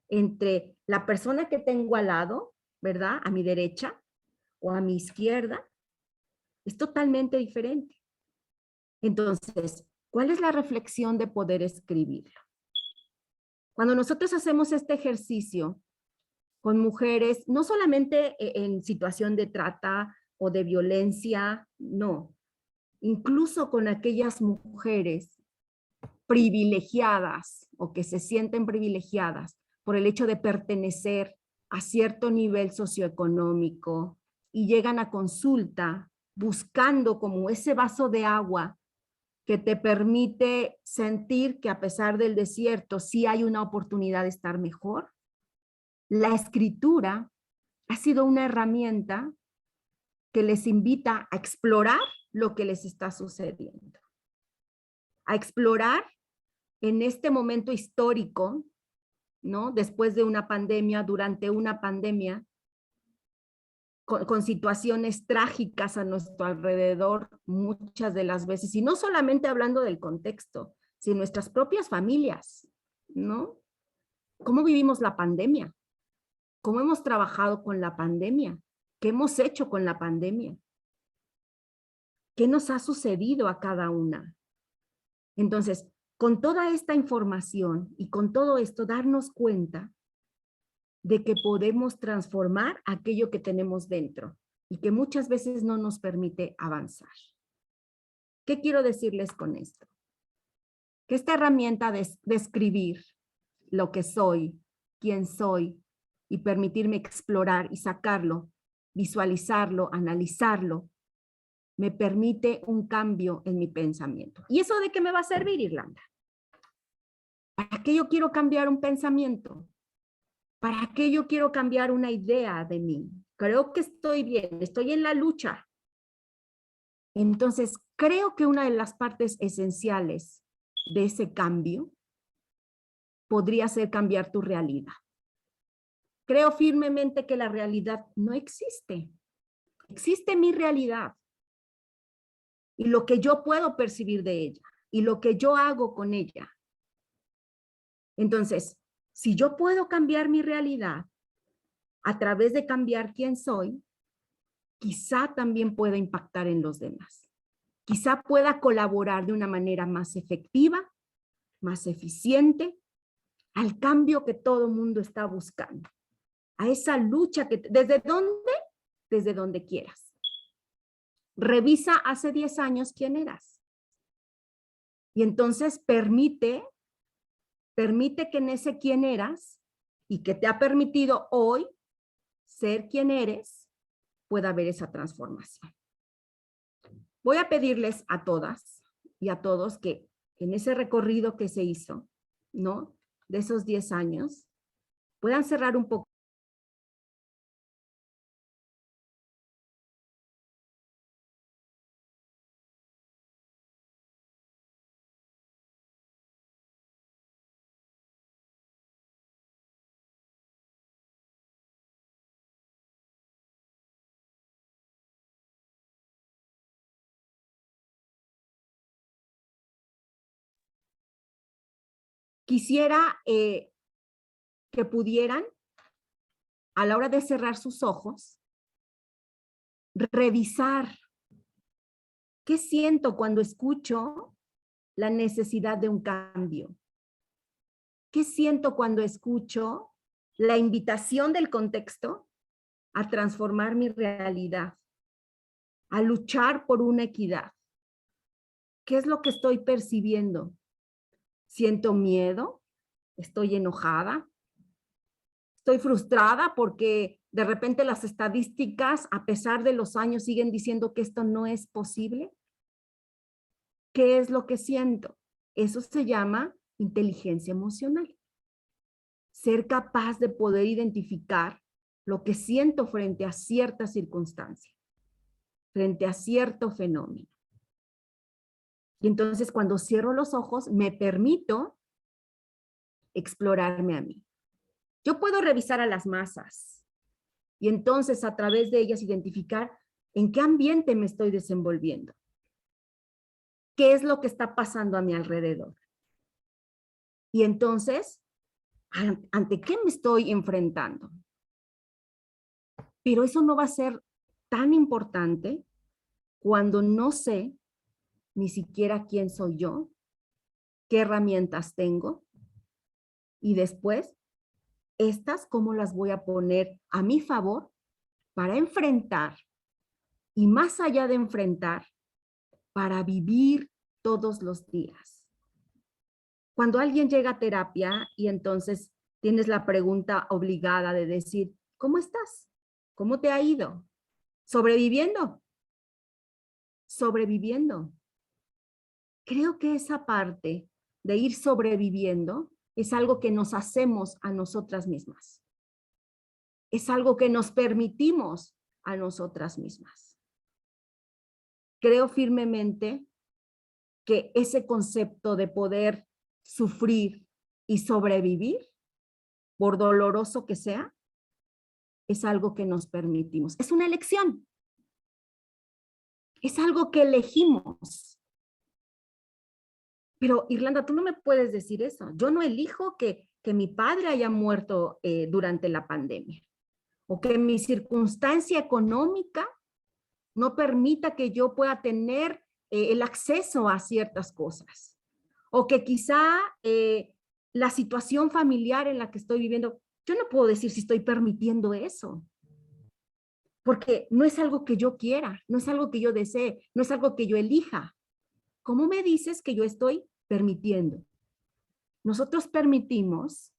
entre la persona que tengo al lado, ¿verdad? A mi derecha o a mi izquierda. Es totalmente diferente. Entonces, ¿cuál es la reflexión de poder escribirlo? Cuando nosotros hacemos este ejercicio con mujeres, no solamente en situación de trata o de violencia, no, incluso con aquellas mujeres privilegiadas o que se sienten privilegiadas por el hecho de pertenecer a cierto nivel socioeconómico y llegan a consulta buscando como ese vaso de agua que te permite sentir que a pesar del desierto sí hay una oportunidad de estar mejor. La escritura ha sido una herramienta que les invita a explorar lo que les está sucediendo, a explorar en este momento histórico, ¿no? Después de una pandemia, durante una pandemia, con situaciones trágicas a nuestro alrededor muchas de las veces, y no solamente hablando del contexto, sino nuestras propias familias, ¿no? ¿Cómo vivimos la pandemia? ¿Cómo hemos trabajado con la pandemia? ¿Qué hemos hecho con la pandemia? ¿Qué nos ha sucedido a cada una? Entonces, con toda esta información y con todo esto, darnos cuenta de que podemos transformar aquello que tenemos dentro y que muchas veces no nos permite avanzar. ¿Qué quiero decirles con esto? Que esta herramienta de escribir lo que soy, quién soy y permitirme explorar y sacarlo, visualizarlo, analizarlo, me permite un cambio en mi pensamiento. ¿Y eso de qué me va a servir, Irlanda? ¿Para qué yo quiero cambiar un pensamiento? ¿Para qué yo quiero cambiar una idea de mí? Creo que estoy bien, estoy en la lucha. Entonces, creo que una de las partes esenciales de ese cambio podría ser cambiar tu realidad. Creo firmemente que la realidad no existe. Existe mi realidad y lo que yo puedo percibir de ella y lo que yo hago con ella. Entonces, si yo puedo cambiar mi realidad a través de cambiar quién soy, quizá también pueda impactar en los demás. Quizá pueda colaborar de una manera más efectiva, más eficiente, al cambio que todo mundo está buscando, a esa lucha que, ¿desde dónde? Desde donde quieras. Revisa hace 10 años quién eras. Y entonces permite que en ese quién eras y que te ha permitido hoy ser quien eres, pueda haber esa transformación. Voy a pedirles a todas y a todos que en ese recorrido que se hizo, ¿no? De esos 10 años, puedan cerrar un poco. Quisiera que pudieran, a la hora de cerrar sus ojos, revisar qué siento cuando escucho la necesidad de un cambio? ¿Qué siento cuando escucho la invitación del contexto a transformar mi realidad, a luchar por una equidad? ¿Qué es lo que estoy percibiendo? ¿Siento miedo? ¿Estoy enojada? ¿Estoy frustrada porque de repente las estadísticas, a pesar de los años, siguen diciendo que esto no es posible? ¿Qué es lo que siento? Eso se llama inteligencia emocional. Ser capaz de poder identificar lo que siento frente a cierta circunstancia, frente a cierto fenómeno. Y entonces cuando cierro los ojos, me permito explorarme a mí. Yo puedo revisar a las masas y entonces a través de ellas identificar en qué ambiente me estoy desenvolviendo. ¿Qué es lo que está pasando a mi alrededor? Y entonces, ¿ante qué me estoy enfrentando? Pero eso no va a ser tan importante cuando no sé ni siquiera quién soy yo, qué herramientas tengo, y después, estas cómo las voy a poner a mi favor para enfrentar, y más allá de enfrentar, para vivir todos los días. Cuando alguien llega a terapia y entonces tienes la pregunta obligada de decir, ¿cómo estás? ¿Cómo te ha ido? ¿Sobreviviendo? Sobreviviendo. Creo que esa parte de ir sobreviviendo es algo que nos hacemos a nosotras mismas. Es algo que nos permitimos a nosotras mismas. Creo firmemente que ese concepto de poder sufrir y sobrevivir, por doloroso que sea, es algo que nos permitimos. Es una elección. Es algo que elegimos. Pero, Irlanda, tú no me puedes decir eso. Yo no elijo que mi padre haya muerto durante la pandemia, o que mi circunstancia económica no permita que yo pueda tener el acceso a ciertas cosas, o que quizá la situación familiar en la que estoy viviendo, yo no puedo decir si estoy permitiendo eso, porque no es algo que yo quiera, no es algo que yo desee, no es algo que yo elija. ¿Cómo me dices que yo estoy permitiendo? Nosotros permitimos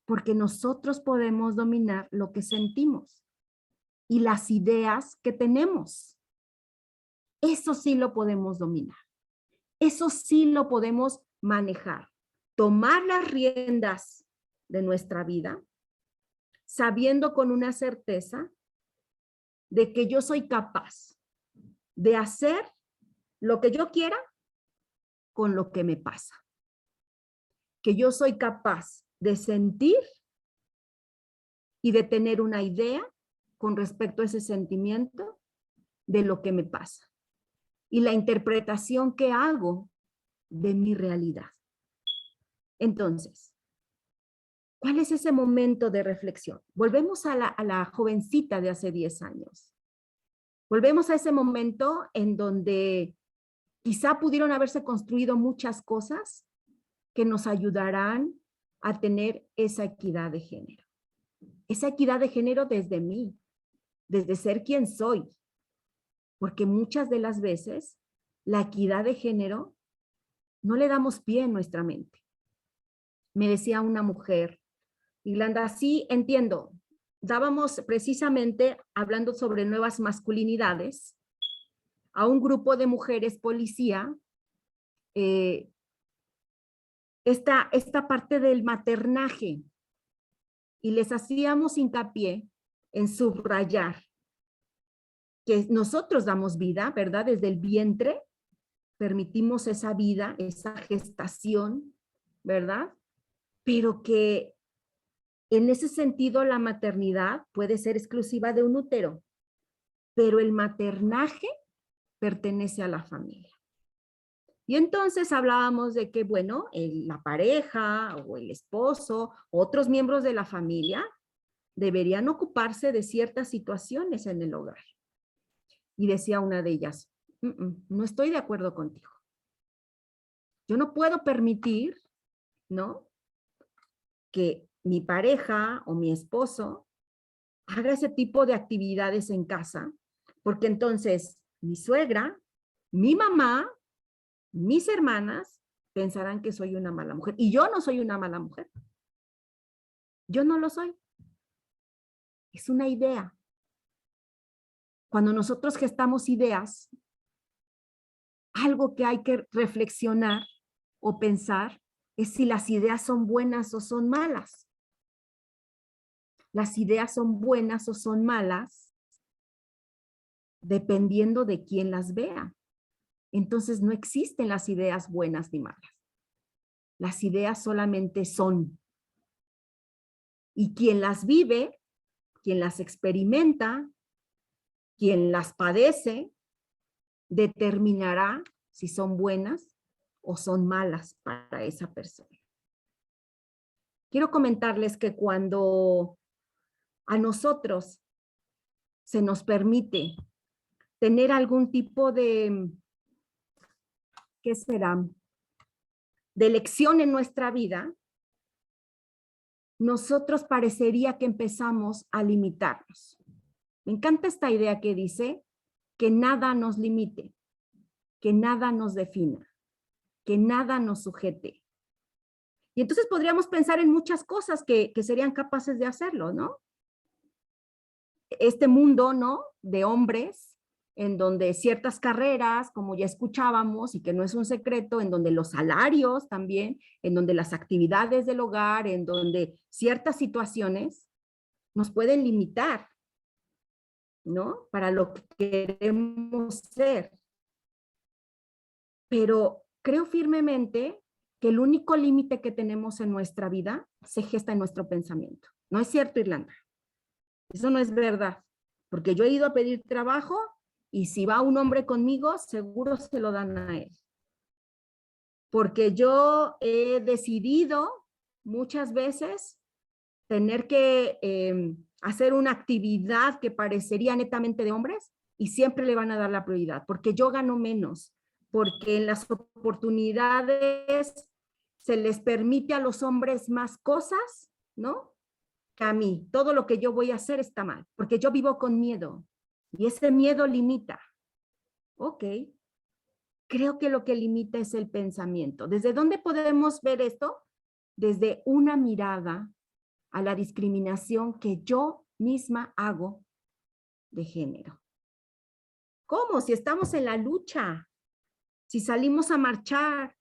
porque nosotros podemos dominar lo que sentimos y las ideas que tenemos. Eso sí lo podemos dominar. Eso sí lo podemos manejar. Tomar las riendas de nuestra vida, sabiendo con una certeza de que yo soy capaz de hacer lo que yo quiera con lo que me pasa. Que yo soy capaz de sentir y de tener una idea con respecto a ese sentimiento de lo que me pasa y la interpretación que hago de mi realidad. Entonces, ¿cuál es ese momento de reflexión? Volvemos a la jovencita de hace 10 años. Volvemos a ese momento en donde quizá pudieron haberse construido muchas cosas que nos ayudarán a tener esa equidad de género. Esa equidad de género desde mí, desde ser quien soy. Porque muchas de las veces la equidad de género no le damos pie en nuestra mente. Me decía una mujer, Irlanda, sí entiendo, dábamos precisamente, hablando sobre nuevas masculinidades, a un grupo de mujeres policía, esta parte del maternaje, y les hacíamos hincapié en subrayar que nosotros damos vida, ¿verdad? Desde el vientre, permitimos esa vida, esa gestación, ¿verdad? Pero que en ese sentido la maternidad puede ser exclusiva de un útero, pero el maternaje pertenece a la familia. Y entonces hablábamos de que, bueno, la pareja o el esposo, otros miembros de la familia deberían ocuparse de ciertas situaciones en el hogar. Y decía una de ellas, no estoy de acuerdo contigo. Yo no puedo permitir, ¿no?, que mi pareja o mi esposo haga ese tipo de actividades en casa, porque entonces mi suegra, mi mamá, mis hermanas pensarán que soy una mala mujer. Y yo no soy una mala mujer. Yo no lo soy. Es una idea. Cuando nosotros gestamos ideas, algo que hay que reflexionar o pensar es si las ideas son buenas o son malas. Las ideas son buenas o son malas dependiendo de quién las vea. Entonces no existen las ideas buenas ni malas. Las ideas solamente son. Y quien las vive, quien las experimenta, quien las padece, determinará si son buenas o son malas para esa persona. Quiero comentarles que cuando a nosotros se nos permite tener algún tipo de, ¿qué será?, de elección en nuestra vida, nosotros parecería que empezamos a limitarnos. Me encanta esta idea que dice que nada nos limite, que nada nos defina, que nada nos sujete. Y entonces podríamos pensar en muchas cosas que serían capaces de hacerlo, ¿no? Este mundo, ¿no?, de hombres, en donde ciertas carreras, como ya escuchábamos, y que no es un secreto, en donde los salarios también, en donde las actividades del hogar, en donde ciertas situaciones nos pueden limitar, ¿no?, para lo que queremos ser. Pero creo firmemente que el único límite que tenemos en nuestra vida se gesta en nuestro pensamiento. ¿No es cierto, Irlanda? Eso no es verdad, porque yo he ido a pedir trabajo y si va un hombre conmigo, seguro se lo dan a él. Porque yo he decidido muchas veces tener que hacer una actividad que parecería netamente de hombres y siempre le van a dar la prioridad, porque yo gano menos, porque en las oportunidades se les permite a los hombres más cosas, ¿no?, que a mí. Todo lo que yo voy a hacer está mal, porque yo vivo con miedo y ese miedo limita. Ok, creo que lo que limita es el pensamiento. ¿Desde dónde podemos ver esto? Desde una mirada a la discriminación que yo misma hago de género. ¿Cómo? Si estamos en la lucha, si salimos a marchar,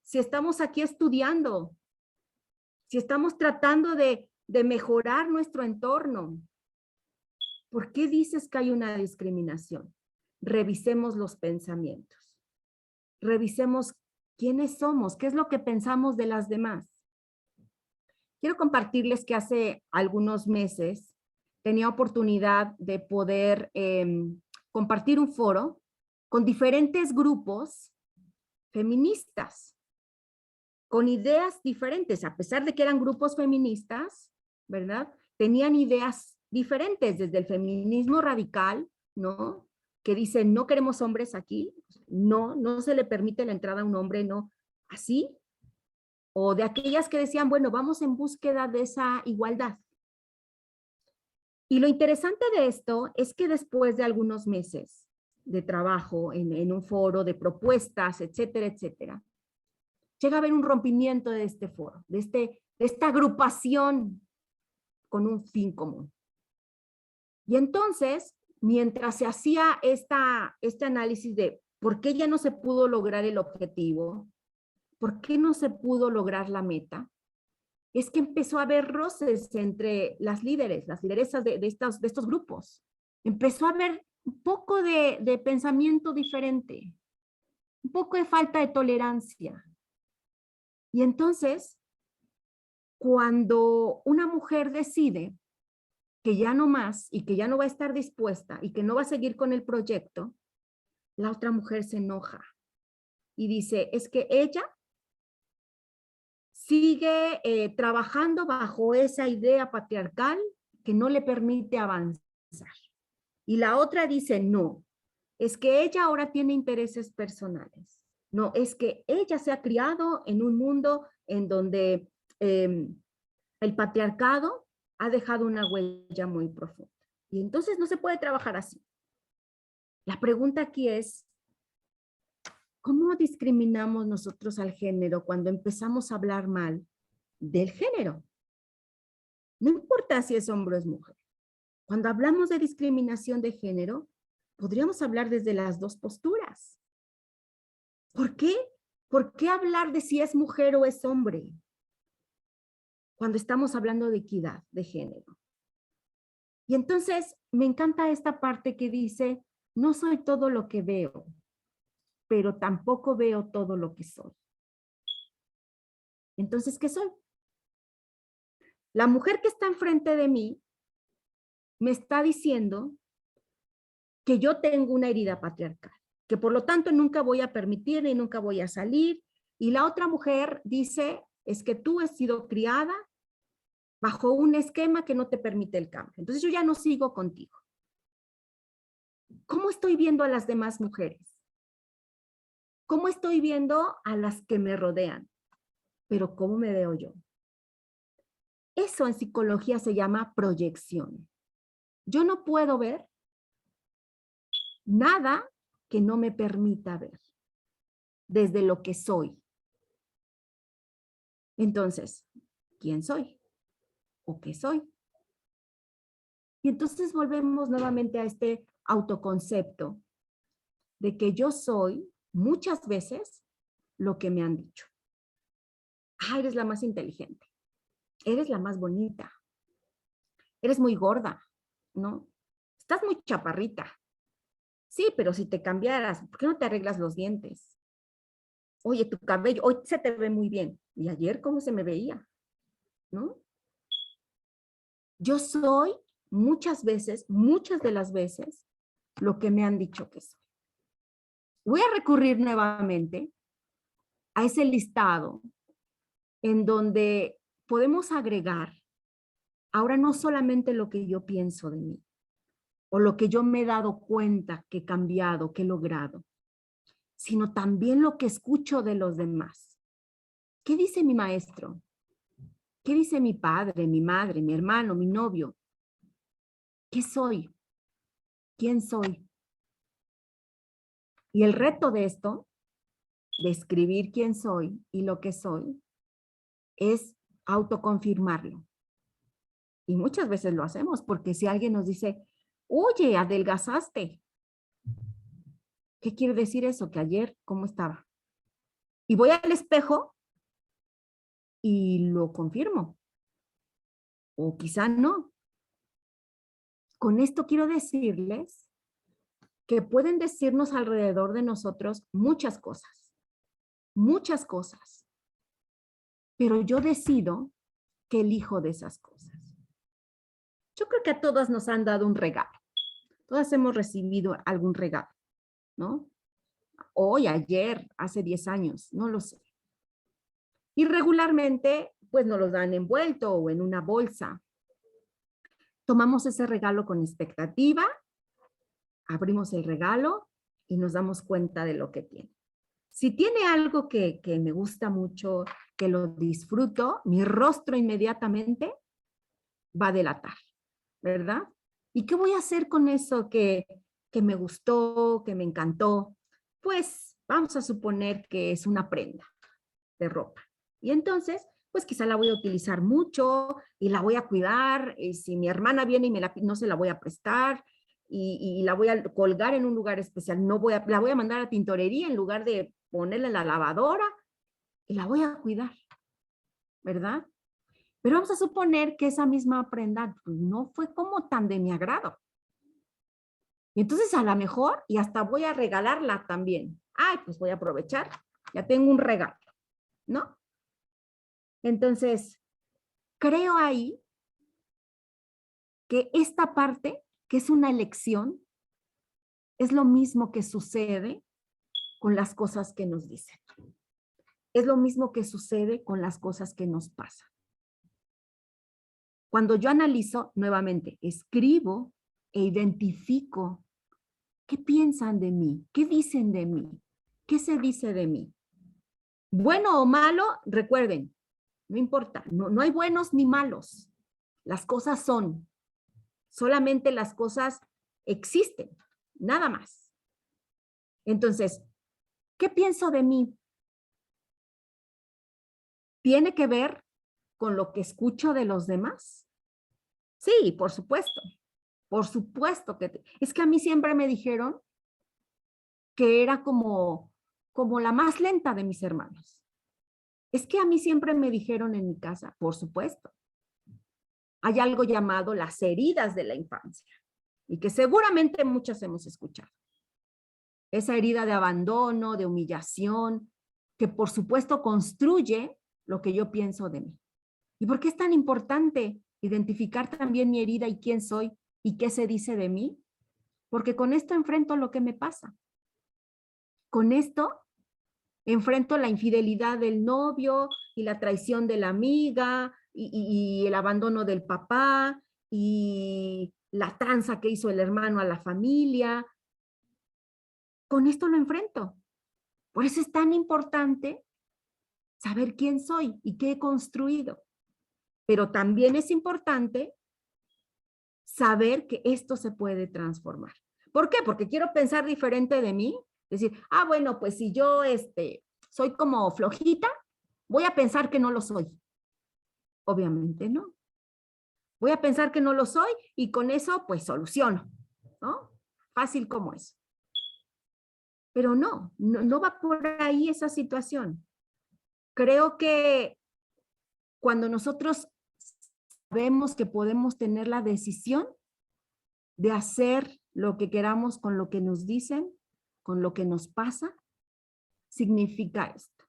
si estamos aquí estudiando, si estamos tratando de mejorar nuestro entorno. ¿Por qué dices que hay una discriminación? Revisemos los pensamientos. Revisemos quiénes somos, qué es lo que pensamos de las demás. Quiero compartirles que hace algunos meses tenía oportunidad de poder compartir un foro con diferentes grupos feministas, con ideas diferentes, a pesar de que eran grupos feministas, ¿verdad? Tenían ideas diferentes, desde el feminismo radical, ¿no?, que dice, no queremos hombres aquí, no se le permite la entrada a un hombre, no, así, o de aquellas que decían, bueno, vamos en búsqueda de esa igualdad. Y lo interesante de esto es que después de algunos meses de trabajo en un foro, de propuestas, etcétera, etcétera, llega a haber un rompimiento de este foro, de esta agrupación con un fin común. Y entonces, mientras se hacía este análisis de por qué ya no se pudo lograr el objetivo, por qué no se pudo lograr la meta, es que empezó a haber roces entre las lideresas de estos grupos. Empezó a haber un poco de pensamiento diferente, un poco de falta de tolerancia. Y entonces, cuando una mujer decide que ya no más y que ya no va a estar dispuesta y que no va a seguir con el proyecto, la otra mujer se enoja y dice, es que ella sigue trabajando bajo esa idea patriarcal que no le permite avanzar. Y la otra dice, no, es que ella ahora tiene intereses personales. No, es que ella se ha criado en un mundo en donde el patriarcado ha dejado una huella muy profunda. Y entonces no se puede trabajar así. La pregunta aquí es, ¿cómo discriminamos nosotros al género cuando empezamos a hablar mal del género? No importa si es hombre o es mujer. Cuando hablamos de discriminación de género, podríamos hablar desde las dos posturas. ¿Por qué? ¿Por qué hablar de si es mujer o es hombre? Cuando estamos hablando de equidad de género. Y entonces me encanta esta parte que dice, no soy todo lo que veo, pero tampoco veo todo lo que soy. Entonces, ¿qué soy? La mujer que está enfrente de mí me está diciendo que yo tengo una herida patriarcal, que por lo tanto nunca voy a permitir y nunca voy a salir. Y la otra mujer dice, es que tú has sido criada bajo un esquema que no te permite el cambio. Entonces yo ya no sigo contigo. ¿Cómo estoy viendo a las demás mujeres? ¿Cómo estoy viendo a las que me rodean? Pero ¿cómo me veo yo? Eso en psicología se llama proyección. Yo no puedo ver nada que no me permita ver desde lo que soy. Entonces, ¿quién soy? ¿O qué soy? Y entonces volvemos nuevamente a este autoconcepto de que yo soy muchas veces lo que me han dicho. Ah, eres la más inteligente. Eres la más bonita. Eres muy gorda, ¿no? Estás muy chaparrita. Sí, pero si te cambiaras, ¿por qué no te arreglas los dientes? Oye, tu cabello, hoy se te ve muy bien. ¿Y ayer cómo se me veía? ¿No? Yo soy muchas veces, muchas de las veces, lo que me han dicho que soy. Voy a recurrir nuevamente a ese listado en donde podemos agregar ahora no solamente lo que yo pienso de mí o lo que yo me he dado cuenta que he cambiado, que he logrado, sino también lo que escucho de los demás. ¿Qué dice mi maestro? ¿Qué dice mi padre, mi madre, mi hermano, mi novio? ¿Qué soy? ¿Quién soy? Y el reto de esto, de escribir quién soy y lo que soy, es autoconfirmarlo. Y muchas veces lo hacemos, porque si alguien nos dice, oye, adelgazaste. ¿Qué quiere decir eso? Que ayer, ¿cómo estaba? Y voy al espejo y lo confirmo. O quizá no. Con esto quiero decirles que pueden decirnos alrededor de nosotros muchas cosas. Muchas cosas. Pero yo decido qué elijo de esas cosas. Yo creo que a todas nos han dado un regalo. Todas hemos recibido algún regalo, ¿no? Hoy, ayer, hace 10 años, no lo sé. Y regularmente, pues nos los dan envuelto o en una bolsa. Tomamos ese regalo con expectativa, abrimos el regalo y nos damos cuenta de lo que tiene. Si tiene algo que me gusta mucho, que lo disfruto, mi rostro inmediatamente va a delatar, ¿verdad? ¿Y qué voy a hacer con eso que me gustó, que me encantó? Pues vamos a suponer que es una prenda de ropa. Y entonces, pues quizá la voy a utilizar mucho y la voy a cuidar. Y si mi hermana viene y no se la voy a prestar y la voy a colgar en un lugar especial. La voy a mandar a tintorería en lugar de ponerla en la lavadora y la voy a cuidar, ¿verdad? Pero vamos a suponer que esa misma prenda pues, no fue como tan de mi agrado. Y entonces a lo mejor, y hasta voy a regalarla también. Ay, pues voy a aprovechar, ya tengo un regalo, ¿no? Entonces, creo ahí que esta parte, que es una elección, es lo mismo que sucede con las cosas que nos dicen. Es lo mismo que sucede con las cosas que nos pasan. Cuando yo analizo, nuevamente, escribo e identifico qué piensan de mí, qué dicen de mí, ¿Qué se dice de mí? Bueno o malo, recuerden, no importa, no hay buenos ni malos. Las cosas son, solamente las cosas existen, nada más. Entonces, ¿qué pienso de mí? ¿Tiene que ver con lo que escucho de los demás? Sí, por supuesto. Por supuesto que... Es que a mí siempre me dijeron que era como la más lenta de mis hermanos. Es que a mí siempre me dijeron en mi casa, por supuesto. Hay algo llamado las heridas de la infancia y que seguramente muchas hemos escuchado. Esa herida de abandono, de humillación, que por supuesto construye lo que yo pienso de mí. ¿Y por qué es tan importante identificar también mi herida y quién soy y qué se dice de mí? Porque con esto enfrento lo que me pasa. Con esto enfrento la infidelidad del novio y la traición de la amiga y el abandono del papá y la tranza que hizo el hermano a la familia. Con esto lo enfrento. Por eso es tan importante saber quién soy y qué he construido. Pero también es importante saber que esto se puede transformar. ¿Por qué? Porque quiero pensar diferente de mí. Decir, bueno, pues si yo soy como flojita, voy a pensar que no lo soy. Obviamente no. Voy a pensar que no lo soy y con eso pues soluciono, ¿no? Fácil como eso. Pero no va por ahí esa situación. Creo que cuando nosotros sabemos que podemos tener la decisión de hacer lo que queramos con lo que nos dicen, con lo que nos pasa, significa esto.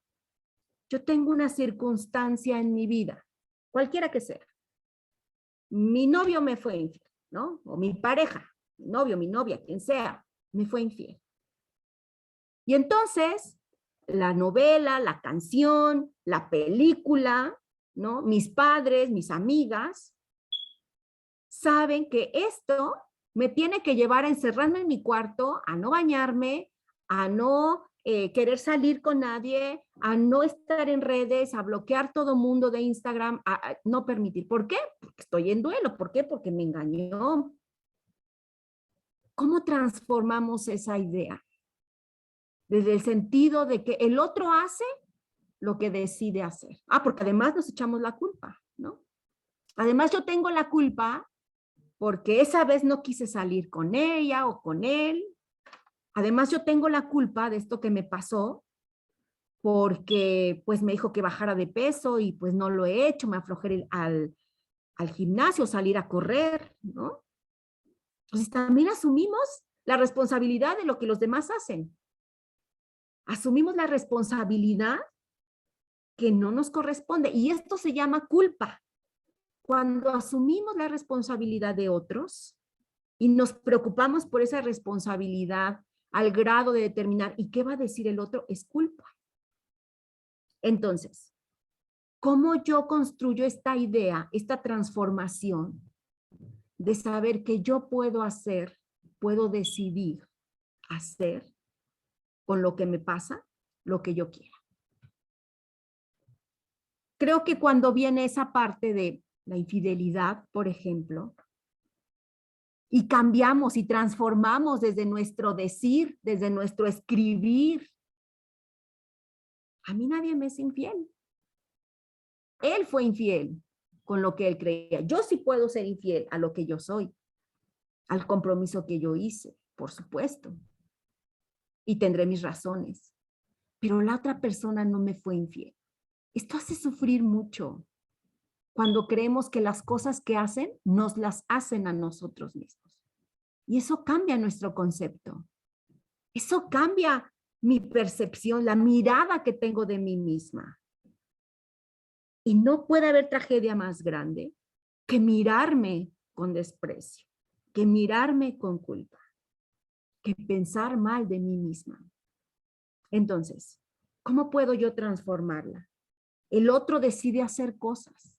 Yo tengo una circunstancia en mi vida, cualquiera que sea. Mi novio me fue infiel, ¿no? O mi pareja, mi novio, mi novia, quien sea, me fue infiel. Y entonces, la novela, la canción, la película, ¿no? Mis padres, mis amigas, saben que esto me tiene que llevar a encerrarme en mi cuarto, a no bañarme, a no querer salir con nadie, a no estar en redes, a bloquear todo mundo de Instagram, a no permitir. ¿Por qué? Porque estoy en duelo. ¿Por qué? Porque me engañó. ¿Cómo transformamos esa idea? Desde el sentido de que el otro hace lo que decide hacer. Porque además nos echamos la culpa, ¿no? Además yo tengo la culpa porque esa vez no quise salir con ella o con él. Además yo tengo la culpa de esto que me pasó porque pues me dijo que bajara de peso y pues no lo he hecho, me aflojé al gimnasio, salir a correr, ¿no? Entonces también asumimos la responsabilidad de lo que los demás hacen. Asumimos la responsabilidad que no nos corresponde y esto se llama culpa. Cuando asumimos la responsabilidad de otros y nos preocupamos por esa responsabilidad al grado de determinar ¿y qué va a decir el otro? Es culpa. Entonces, ¿cómo yo construyo esta idea, esta transformación de saber que yo puedo hacer, puedo decidir hacer con lo que me pasa, lo que yo quiera? Creo que cuando viene esa parte de la infidelidad, por ejemplo, y cambiamos y transformamos desde nuestro decir, desde nuestro escribir. A mí nadie me es infiel. Él fue infiel con lo que él creía. Yo sí puedo ser infiel a lo que yo soy, al compromiso que yo hice, por supuesto. Y tendré mis razones. Pero la otra persona no me fue infiel. Esto hace sufrir mucho. Cuando creemos que las cosas que hacen, nos las hacen a nosotros mismos. Y eso cambia nuestro concepto. Eso cambia mi percepción, la mirada que tengo de mí misma. Y no puede haber tragedia más grande que mirarme con desprecio, que mirarme con culpa, que pensar mal de mí misma. Entonces, ¿cómo puedo yo transformarla? El otro decide hacer cosas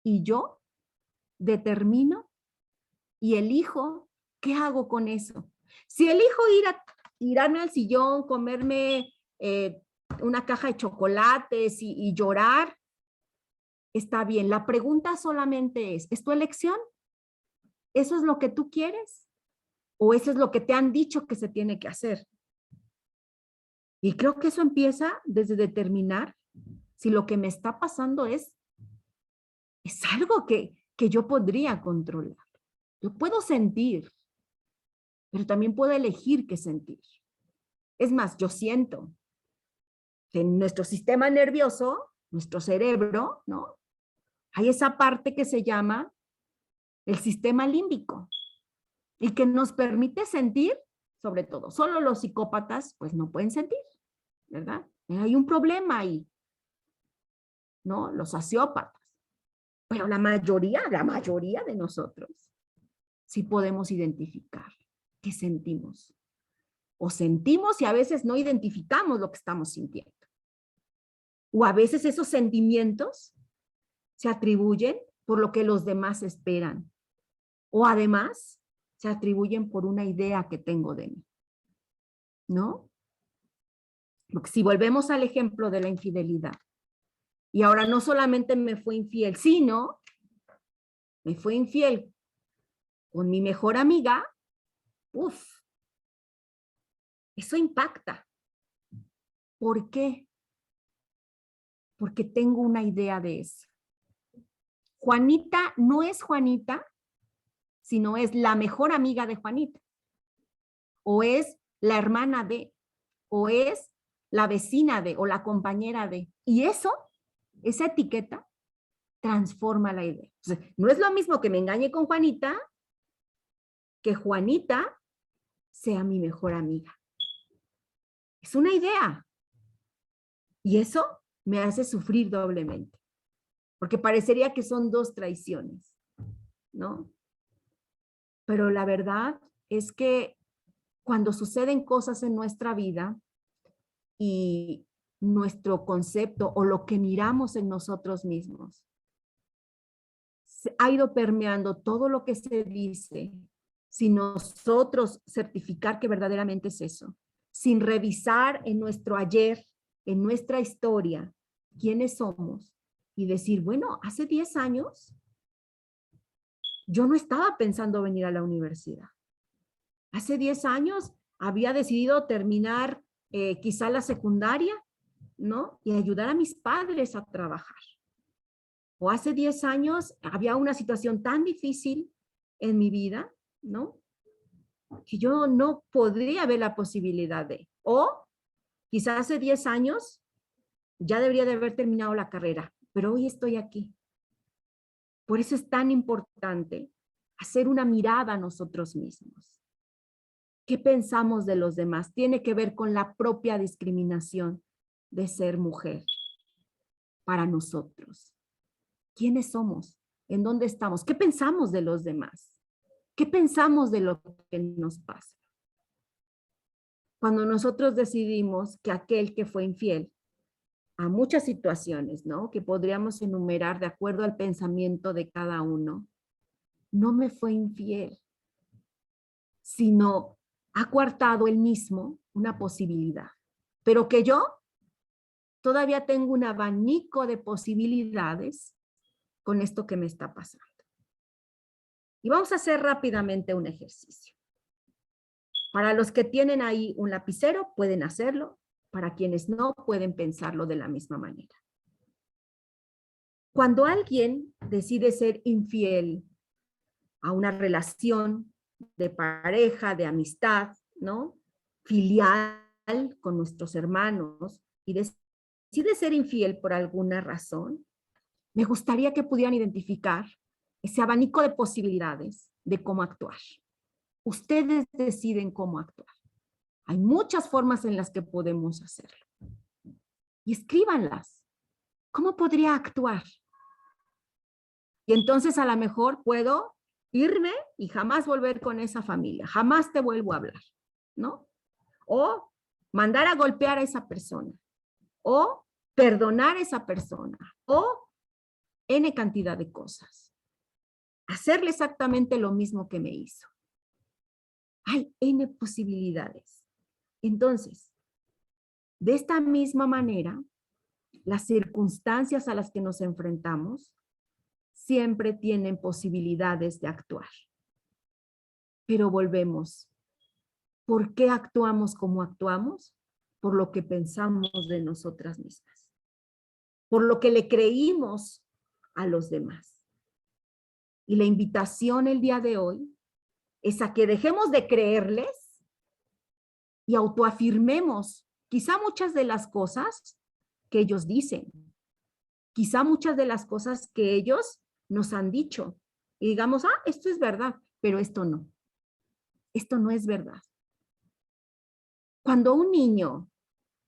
y yo determino y elijo qué hago con eso. Si elijo ir tirarme al sillón, comerme una caja de chocolates y llorar, está bien. La pregunta solamente ¿es tu elección? ¿Eso es lo que tú quieres? ¿O eso es lo que te han dicho que se tiene que hacer? Y creo que eso empieza desde determinar si lo que me está pasando es algo que yo podría controlar. Yo puedo sentir, pero también puedo elegir qué sentir. Es más, yo siento que en nuestro sistema nervioso, nuestro cerebro, ¿no? Hay esa parte que se llama el sistema límbico y que nos permite sentir, sobre todo, solo los psicópatas pues no pueden sentir, ¿verdad? Hay un problema ahí, ¿no? Los sociópatas. Pero la mayoría de nosotros sí podemos identificar qué sentimos. O sentimos y a veces no identificamos lo que estamos sintiendo. O a veces esos sentimientos se atribuyen por lo que los demás esperan. O además se atribuyen por una idea que tengo de mí. ¿No? Porque si volvemos al ejemplo de la infidelidad, y ahora no solamente me fue infiel, sino me fue infiel con mi mejor amiga, eso impacta. ¿Por qué? Porque tengo una idea de eso. Juanita no es Juanita, sino es la mejor amiga de Juanita. O es la hermana de, o es la vecina de, o la compañera de. Y eso, esa etiqueta, transforma la idea. O sea, no es lo mismo que me engañe con Juanita, que Juanita sea mi mejor amiga. Es una idea. Y eso me hace sufrir doblemente. Porque parecería que son dos traiciones, ¿no? Pero la verdad es que cuando suceden cosas en nuestra vida y nuestro concepto o lo que miramos en nosotros mismos ha ido permeando todo lo que se dice, sin nosotros certificar que verdaderamente es eso, sin revisar en nuestro ayer, en nuestra historia, quiénes somos y decir, bueno, hace 10 años yo no estaba pensando venir a la universidad. Hace 10 años había decidido terminar quizá la secundaria, ¿no? Y ayudar a mis padres a trabajar. O hace 10 años había una situación tan difícil en mi vida, ¿no? Que yo no podría ver la posibilidad de. O quizá hace 10 años ya debería de haber terminado la carrera, pero hoy estoy aquí. Por eso es tan importante hacer una mirada a nosotros mismos. ¿Qué pensamos de los demás? Tiene que ver con la propia discriminación de ser mujer para nosotros. ¿Quiénes somos? ¿En dónde estamos? ¿Qué pensamos de los demás? ¿Qué pensamos de lo que nos pasa? Cuando nosotros decidimos que aquel que fue infiel a muchas situaciones, ¿no? Que podríamos enumerar de acuerdo al pensamiento de cada uno, no me fue infiel, sino ha coartado él mismo una posibilidad. Pero que yo todavía tengo un abanico de posibilidades con esto que me está pasando. Y vamos a hacer rápidamente un ejercicio. Para los que tienen ahí un lapicero, pueden hacerlo. Para quienes no, pueden pensarlo de la misma manera. Cuando alguien decide ser infiel a una relación de pareja, de amistad, ¿no? Filial con nuestros hermanos y decide ser infiel por alguna razón, me gustaría que pudieran identificar ese abanico de posibilidades de cómo actuar. Ustedes deciden cómo actuar. Hay muchas formas en las que podemos hacerlo. Y escríbanlas. ¿Cómo podría actuar? Y entonces a lo mejor puedo irme y jamás volver con esa familia. Jamás te vuelvo a hablar, ¿no? O mandar a golpear a esa persona. O perdonar a esa persona. O N cantidad de cosas. Hacerle exactamente lo mismo que me hizo. Hay N posibilidades. Entonces, de esta misma manera, las circunstancias a las que nos enfrentamos siempre tienen posibilidades de actuar. Pero volvemos. ¿Por qué actuamos como actuamos? Por lo que pensamos de nosotras mismas. Por lo que le creímos a los demás. Y la invitación el día de hoy es a que dejemos de creerles y autoafirmemos quizá muchas de las cosas que ellos dicen, quizá muchas de las cosas que ellos nos han dicho. Y digamos, esto es verdad, pero esto no. Esto no es verdad. Cuando un niño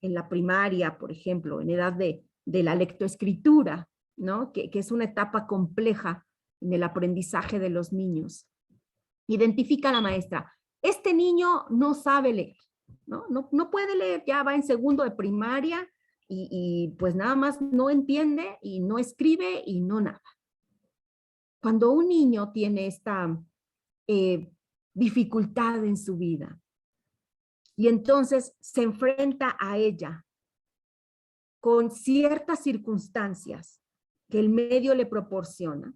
en la primaria, por ejemplo, en edad de la lectoescritura, ¿no? que es una etapa compleja en el aprendizaje de los niños, identifica a la maestra, este niño no sabe leer, no puede leer, ya va en segundo de primaria y pues nada más no entiende y no escribe y no nada. Cuando un niño tiene esta dificultad en su vida y entonces se enfrenta a ella con ciertas circunstancias que el medio le proporciona,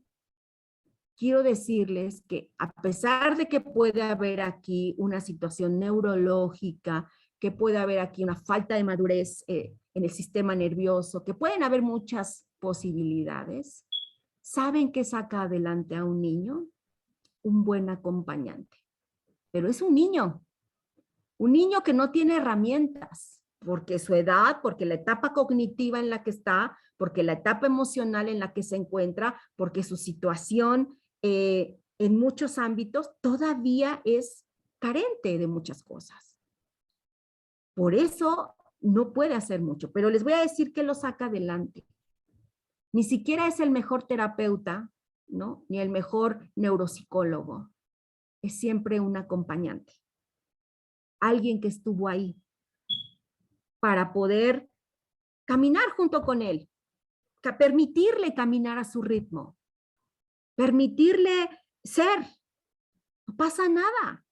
quiero decirles que a pesar de que puede haber aquí una situación neurológica, que puede haber aquí una falta de madurez en el sistema nervioso, que pueden haber muchas posibilidades, ¿saben qué saca adelante a un niño? Un buen acompañante. Pero es un niño que no tiene herramientas, porque su edad, porque la etapa cognitiva en la que está, porque la etapa emocional en la que se encuentra, porque su situación en muchos ámbitos todavía es carente de muchas cosas. Por eso no puede hacer mucho, pero les voy a decir que lo saca adelante. Ni siquiera es el mejor terapeuta, ¿no? Ni el mejor neuropsicólogo. Es siempre un acompañante. Alguien que estuvo ahí para poder caminar junto con él, permitirle caminar a su ritmo, permitirle ser. No pasa nada,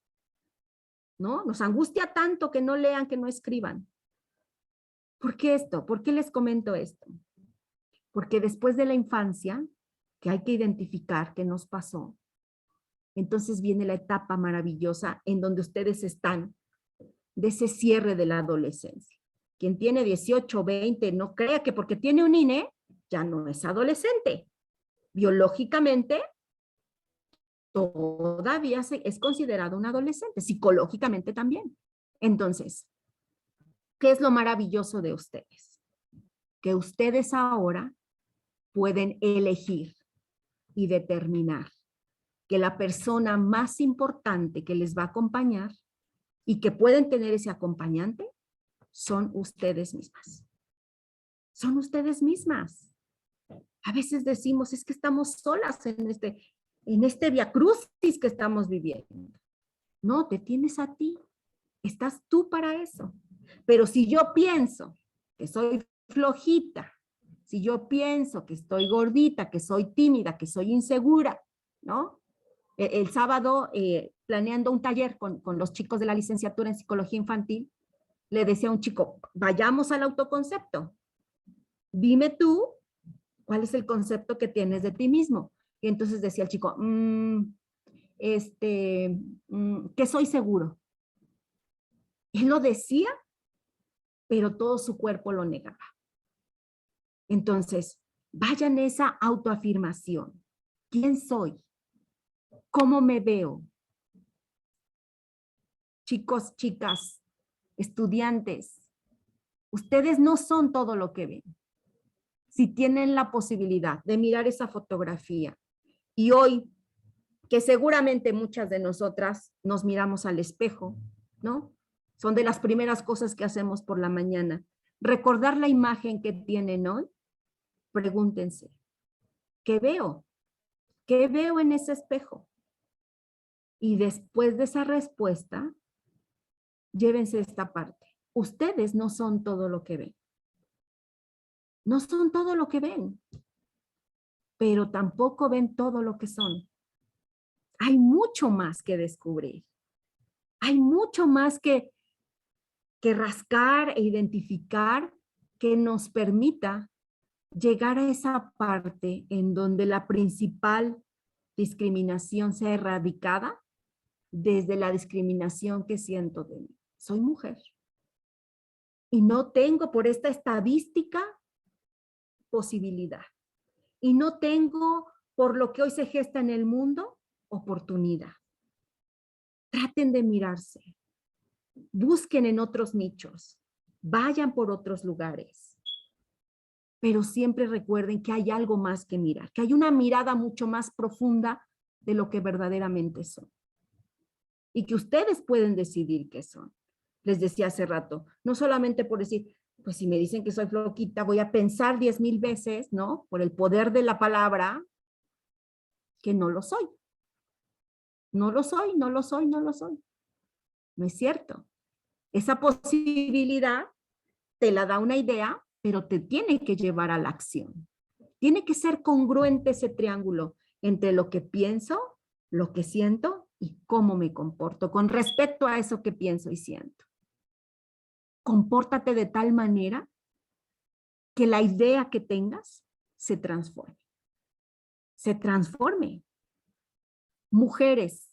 ¿no? Nos angustia tanto que no lean, que no escriban. ¿Por qué esto? ¿Por qué les comento esto? Porque después de la infancia, que hay que identificar qué nos pasó, entonces viene la etapa maravillosa en donde ustedes están, de ese cierre de la adolescencia. Quien tiene 18, 20, no crea que porque tiene un INE, ya no es adolescente. Biológicamente, todavía es considerado un adolescente, psicológicamente también. Entonces, ¿qué es lo maravilloso de ustedes? Que ustedes ahora pueden elegir y determinar que la persona más importante que les va a acompañar y que pueden tener ese acompañante son ustedes mismas. Son ustedes mismas. A veces decimos, es que estamos solas en este viacrucis que estamos viviendo. No, te tienes a ti. Estás tú para eso. Pero si yo pienso que soy flojita, si yo pienso que estoy gordita, que soy tímida, que soy insegura, ¿no? El sábado, planeando un taller con los chicos de la licenciatura en psicología infantil, le decía a un chico, vayamos al autoconcepto. Dime tú, ¿cuál es el concepto que tienes de ti mismo? Y entonces decía el chico, que soy seguro. Él lo decía, pero todo su cuerpo lo negaba. Entonces, vayan a esa autoafirmación. ¿Quién soy? ¿Cómo me veo? Chicos, chicas, estudiantes, ustedes no son todo lo que ven. Si tienen la posibilidad de mirar esa fotografía y hoy, que seguramente muchas de nosotras nos miramos al espejo, ¿no? Son de las primeras cosas que hacemos por la mañana. Recordar la imagen que tienen hoy, pregúntense, ¿qué veo? ¿Qué veo en ese espejo? Y después de esa respuesta, llévense esta parte. Ustedes no son todo lo que ven. No son todo lo que ven, pero tampoco ven todo lo que son. Hay mucho más que descubrir. Hay mucho más que que rascar e identificar que nos permita llegar a esa parte en donde la principal discriminación sea erradicada desde la discriminación que siento de mí. Soy mujer. Y no tengo por esta estadística posibilidad. Y no tengo, por lo que hoy se gesta en el mundo, oportunidad. Traten de mirarse. Busquen en otros nichos. Vayan por otros lugares. Pero siempre recuerden que hay algo más que mirar, que hay una mirada mucho más profunda de lo que verdaderamente son. Y que ustedes pueden decidir qué son. Les decía hace rato, no solamente por decir, pues si me dicen que soy floquita, voy a pensar 10,000 veces, ¿no? Por el poder de la palabra, que no lo soy. No lo soy, no lo soy, no lo soy. No es cierto. Esa posibilidad te la da una idea, pero te tiene que llevar a la acción. Tiene que ser congruente ese triángulo entre lo que pienso, lo que siento y cómo me comporto con respecto a eso que pienso y siento. Compórtate de tal manera que la idea que tengas se transforme. Se transforme. Mujeres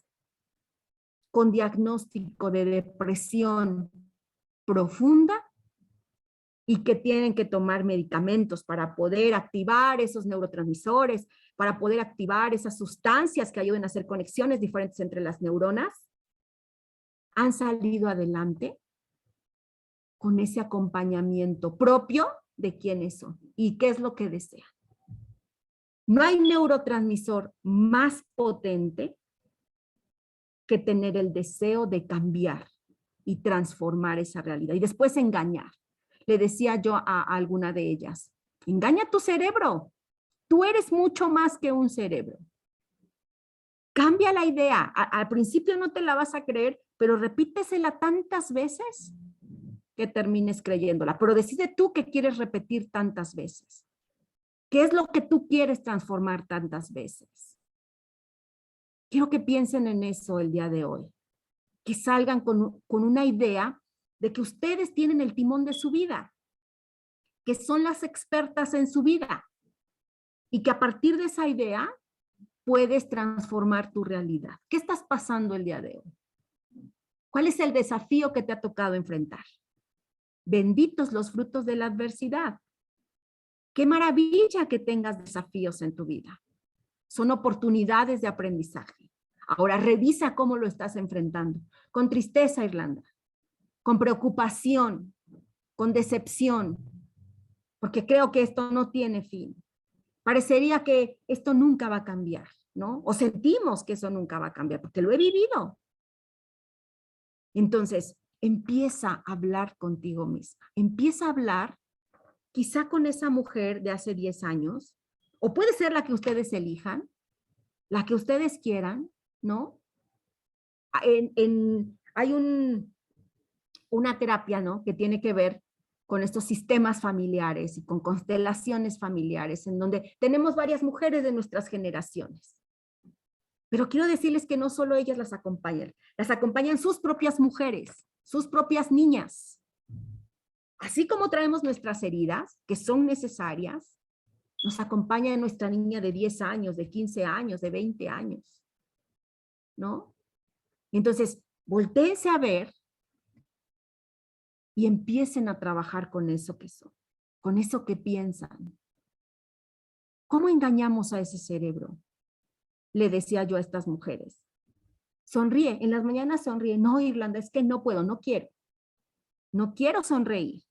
con diagnóstico de depresión profunda y que tienen que tomar medicamentos para poder activar esos neurotransmisores, para poder activar esas sustancias que ayuden a hacer conexiones diferentes entre las neuronas, han salido adelante con ese acompañamiento propio de quiénes son y qué es lo que desean. No hay neurotransmisor más potente que tener el deseo de cambiar y transformar esa realidad y después engañar. Le decía yo a alguna de ellas, engaña tu cerebro. Tú eres mucho más que un cerebro. Cambia la idea. Al principio no te la vas a creer, pero repítesela tantas veces que termines creyéndola. Pero decide tú qué quieres repetir tantas veces. ¿Qué es lo que tú quieres transformar tantas veces? Quiero que piensen en eso el día de hoy. Que salgan con una idea de que ustedes tienen el timón de su vida, que son las expertas en su vida y que a partir de esa idea puedes transformar tu realidad. ¿Qué estás pasando el día de hoy? ¿Cuál es el desafío que te ha tocado enfrentar? Benditos los frutos de la adversidad. Qué maravilla que tengas desafíos en tu vida. Son oportunidades de aprendizaje. Ahora revisa cómo lo estás enfrentando. Con tristeza, Irlanda. Con preocupación. Con decepción. Porque creo que esto no tiene fin. Parecería que esto nunca va a cambiar, ¿no? O sentimos que eso nunca va a cambiar, porque lo he vivido. Entonces, empieza a hablar contigo misma. Empieza a hablar quizá con esa mujer de hace 10 años, o puede ser la que ustedes elijan, la que ustedes quieran, ¿no? Hay una terapia, ¿no? Que tiene que ver con estos sistemas familiares y con constelaciones familiares, en donde tenemos varias mujeres de nuestras generaciones. Pero quiero decirles que no solo ellas las acompañan sus propias mujeres, sus propias niñas. Así como traemos nuestras heridas, que son necesarias, nos acompaña nuestra niña de 10 años, de 15 años, de 20 años, ¿no? Entonces, voltéense a ver y empiecen a trabajar con eso que son, con eso que piensan. ¿Cómo engañamos a ese cerebro? Le decía yo a estas mujeres. Sonríe, en las mañanas sonríe. No, Irlanda, es que no puedo, no quiero. No quiero sonreír.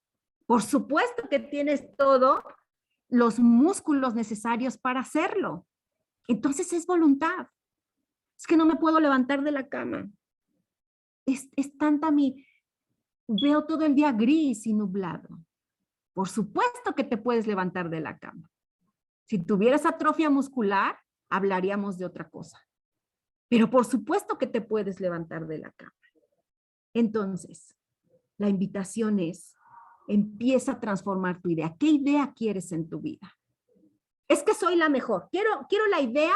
Por supuesto que tienes todos los músculos necesarios para hacerlo. Entonces es voluntad. Es que no me puedo levantar de la cama. Es tanta veo todo el día gris y nublado. Por supuesto que te puedes levantar de la cama. Si tuvieras atrofia muscular, hablaríamos de otra cosa. Pero por supuesto que te puedes levantar de la cama. Entonces, la invitación es, empieza a transformar tu idea. ¿Qué idea quieres en tu vida? Es que soy la mejor. Quiero la idea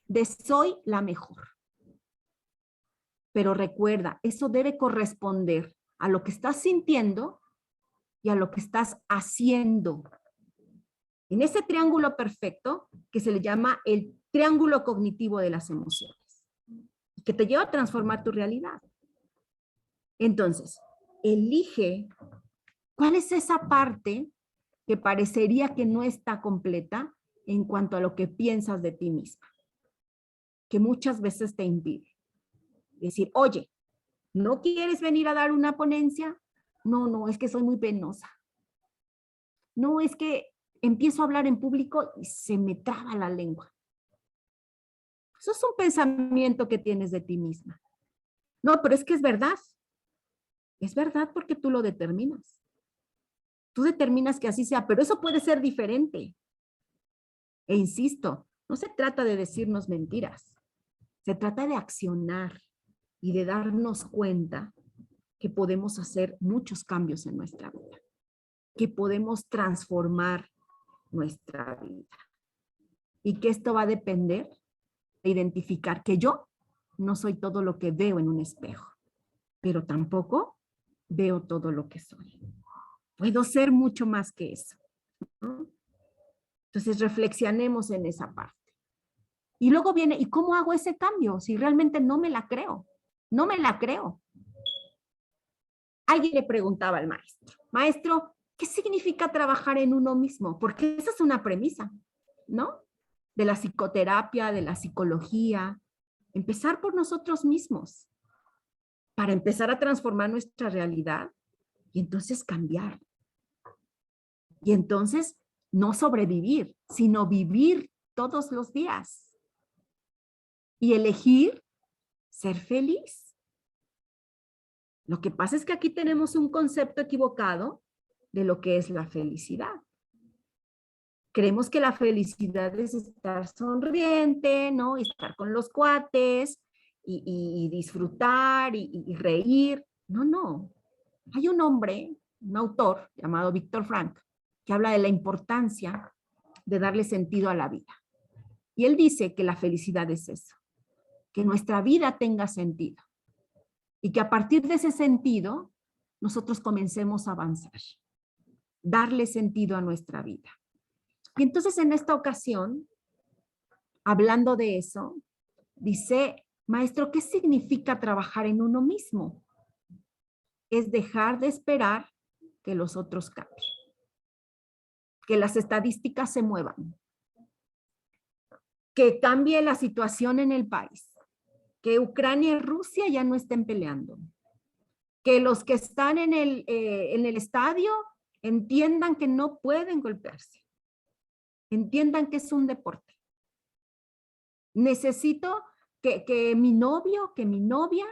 de soy la mejor. Pero recuerda, eso debe corresponder a lo que estás sintiendo y a lo que estás haciendo. En ese triángulo perfecto que se le llama el triángulo cognitivo de las emociones, que te lleva a transformar tu realidad. Entonces, elige cuál es esa parte que parecería que no está completa en cuanto a lo que piensas de ti misma, que muchas veces te impide. Decir, oye, ¿no quieres venir a dar una ponencia? No, es que soy muy penosa. No, es que empiezo a hablar en público y se me traba la lengua. Eso es un pensamiento que tienes de ti misma. No, pero es que es verdad. Es verdad porque tú lo determinas. Tú determinas que así sea, pero eso puede ser diferente. E insisto, no se trata de decirnos mentiras. Se trata de accionar y de darnos cuenta que podemos hacer muchos cambios en nuestra vida, que podemos transformar nuestra vida y que esto va a depender de identificar que yo no soy todo lo que veo en un espejo, pero tampoco veo todo lo que soy. Puedo ser mucho más que eso, ¿no? Entonces reflexionemos en esa parte. Y luego viene, ¿y cómo hago ese cambio? Si realmente no me la creo, no me la creo. Alguien le preguntaba al maestro, maestro, ¿qué significa trabajar en uno mismo? Porque esa es una premisa, ¿no? De la psicoterapia, de la psicología. Empezar por nosotros mismos para empezar a transformar nuestra realidad y entonces cambiar. Y entonces no sobrevivir, sino vivir todos los días. Y elegir ser feliz. Lo que pasa es que aquí tenemos un concepto equivocado de lo que es la felicidad. Creemos que la felicidad es estar sonriente, ¿no? Estar con los cuates y disfrutar y reír. No. Hay un hombre, un autor llamado Víctor Frank, que habla de la importancia de darle sentido a la vida. Y él dice que la felicidad es eso, que nuestra vida tenga sentido y que a partir de ese sentido nosotros comencemos a avanzar, darle sentido a nuestra vida. Y entonces en esta ocasión, hablando de eso, dice, maestro, ¿qué significa trabajar en uno mismo? Es dejar de esperar que los otros cambien, que las estadísticas se muevan, que cambie la situación en el país, que Ucrania y Rusia ya no estén peleando, que los que están en el estadio entiendan que no pueden golpearse, entiendan que es un deporte. Necesito que mi novio, que mi novia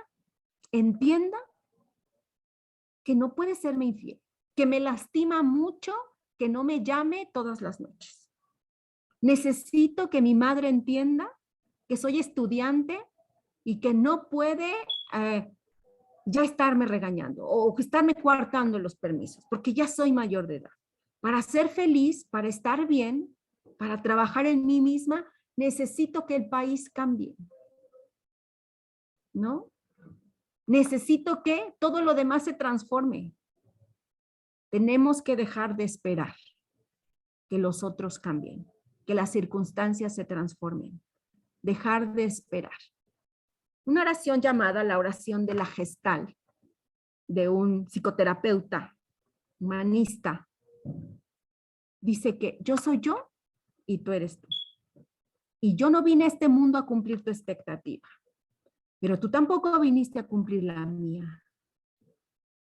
entienda que no puede serme infiel, que me lastima mucho, que no me llame todas las noches. Necesito que mi madre entienda que soy estudiante y que no puede ya estarme regañando o estarme coartando los permisos, porque ya soy mayor de edad. Para ser feliz, para estar bien, para trabajar en mí misma, necesito que el país cambie, ¿no? Necesito que todo lo demás se transforme. Tenemos que dejar de esperar que los otros cambien, que las circunstancias se transformen. Dejar de esperar. Una oración llamada la oración de la Gestalt, de un psicoterapeuta humanista, dice que yo soy yo y tú eres tú. Y yo no vine a este mundo a cumplir tu expectativa, pero tú tampoco viniste a cumplir la mía.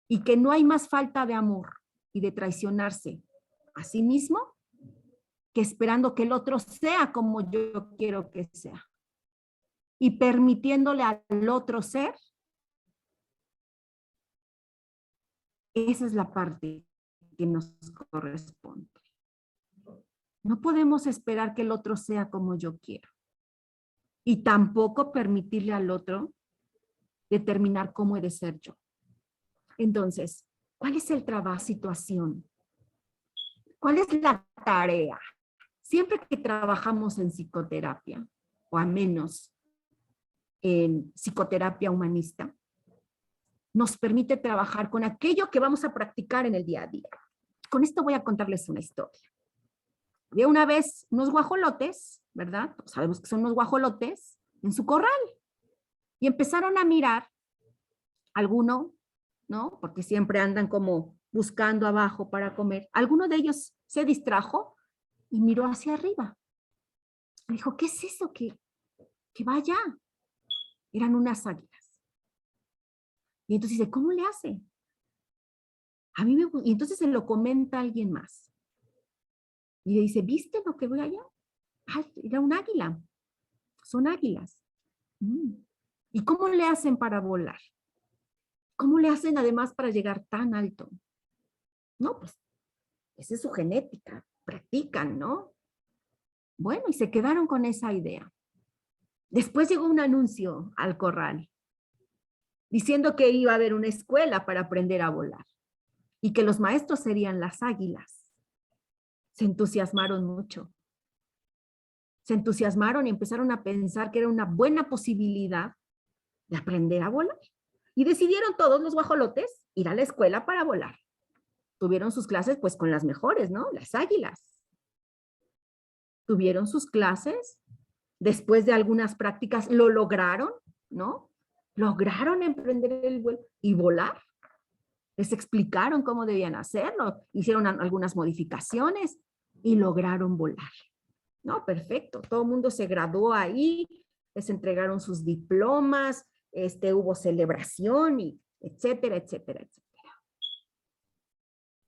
Y que no hay más falta de amor y de traicionarse a sí mismo que esperando que el otro sea como yo quiero que sea. Y permitiéndole al otro ser, esa es la parte que nos corresponde. No podemos esperar que el otro sea como yo quiero. Y tampoco permitirle al otro determinar cómo he de ser yo. Entonces, ¿cuál es el trabajo, situación? ¿Cuál es la tarea? Siempre que trabajamos en psicoterapia, o al menos en psicoterapia humanista, nos permite trabajar con aquello que vamos a practicar en el día a día. Con esto voy a contarles una historia. Había una vez unos guajolotes, ¿verdad? Sabemos que son unos guajolotes en su corral. Y empezaron a mirar alguno, ¿no? Porque siempre andan como buscando abajo para comer. Alguno de ellos se distrajo y miró hacia arriba. Y dijo, ¿qué es eso que va allá? Eran unas águilas. Y entonces dice, ¿cómo le hace? Y entonces se lo comenta a alguien más. Y le dice, ¿viste lo que voy allá? Ah, era un águila. Son águilas. ¿Y cómo le hacen para volar? ¿Cómo le hacen además para llegar tan alto? No, pues, esa es su genética. Practican, ¿no? Bueno, y se quedaron con esa idea. Después llegó un anuncio al corral diciendo que iba a haber una escuela para aprender a volar y que los maestros serían las águilas. Se entusiasmaron mucho. Se entusiasmaron y empezaron a pensar que era una buena posibilidad de aprender a volar. Y decidieron todos los guajolotes ir a la escuela para volar. Tuvieron sus clases pues con las mejores, ¿no? Las águilas. Tuvieron sus clases. Después de algunas prácticas lo lograron, ¿no? Lograron emprender el vuelo y volar. Les explicaron cómo debían hacerlo. Hicieron algunas modificaciones y lograron volar. No, perfecto. Todo el mundo se graduó ahí. Les entregaron sus diplomas. Hubo celebración y etcétera, etcétera, etcétera.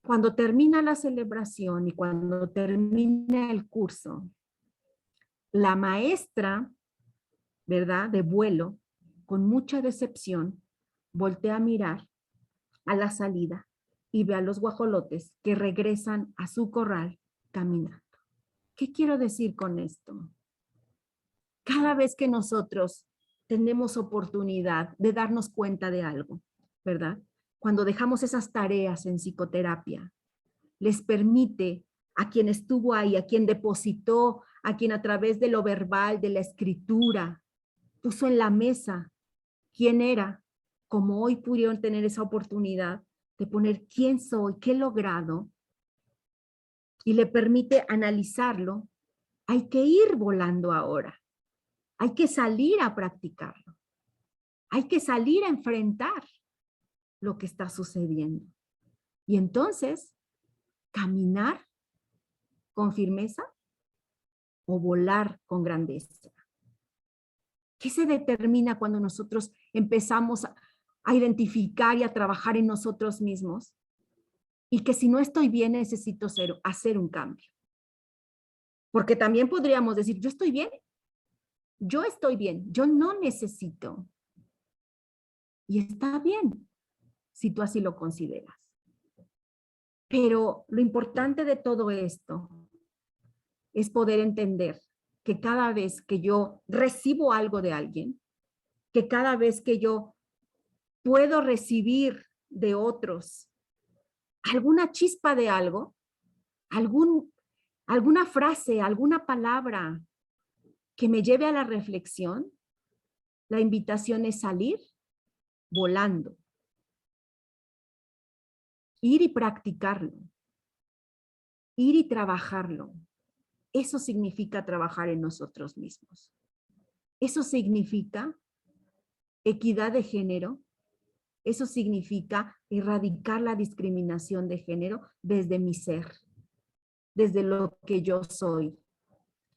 Cuando termina la celebración y cuando termina el curso, la maestra, ¿verdad?, de vuelo, con mucha decepción, voltea a mirar a la salida y ve a los guajolotes que regresan a su corral caminando. ¿Qué quiero decir con esto? Cada vez que nosotros tenemos oportunidad de darnos cuenta de algo, ¿verdad? Cuando dejamos esas tareas en psicoterapia, les permite a quien estuvo ahí, a quien depositó, a quien a través de lo verbal, de la escritura, puso en la mesa quién era, como hoy pudieron tener esa oportunidad de poner quién soy, qué he logrado, y le permite analizarlo. Hay que ir volando ahora. Hay que salir a practicarlo. Hay que salir a enfrentar lo que está sucediendo. Y entonces, caminar con firmeza o volar con grandeza. ¿Qué se determina cuando nosotros empezamos a identificar y a trabajar en nosotros mismos? Y que si no estoy bien, necesito hacer un cambio. Porque también podríamos decir, yo estoy bien, yo no necesito. Y está bien, si tú así lo consideras. Pero lo importante de todo esto es poder entender que cada vez que yo recibo algo de alguien, que cada vez que yo puedo recibir de otros alguna chispa de algo, alguna frase, alguna palabra que me lleve a la reflexión, la invitación es salir volando. Ir y practicarlo. Ir y trabajarlo. Eso significa trabajar en nosotros mismos. Eso significa equidad de género. Eso significa erradicar la discriminación de género desde mi ser, desde lo que yo soy.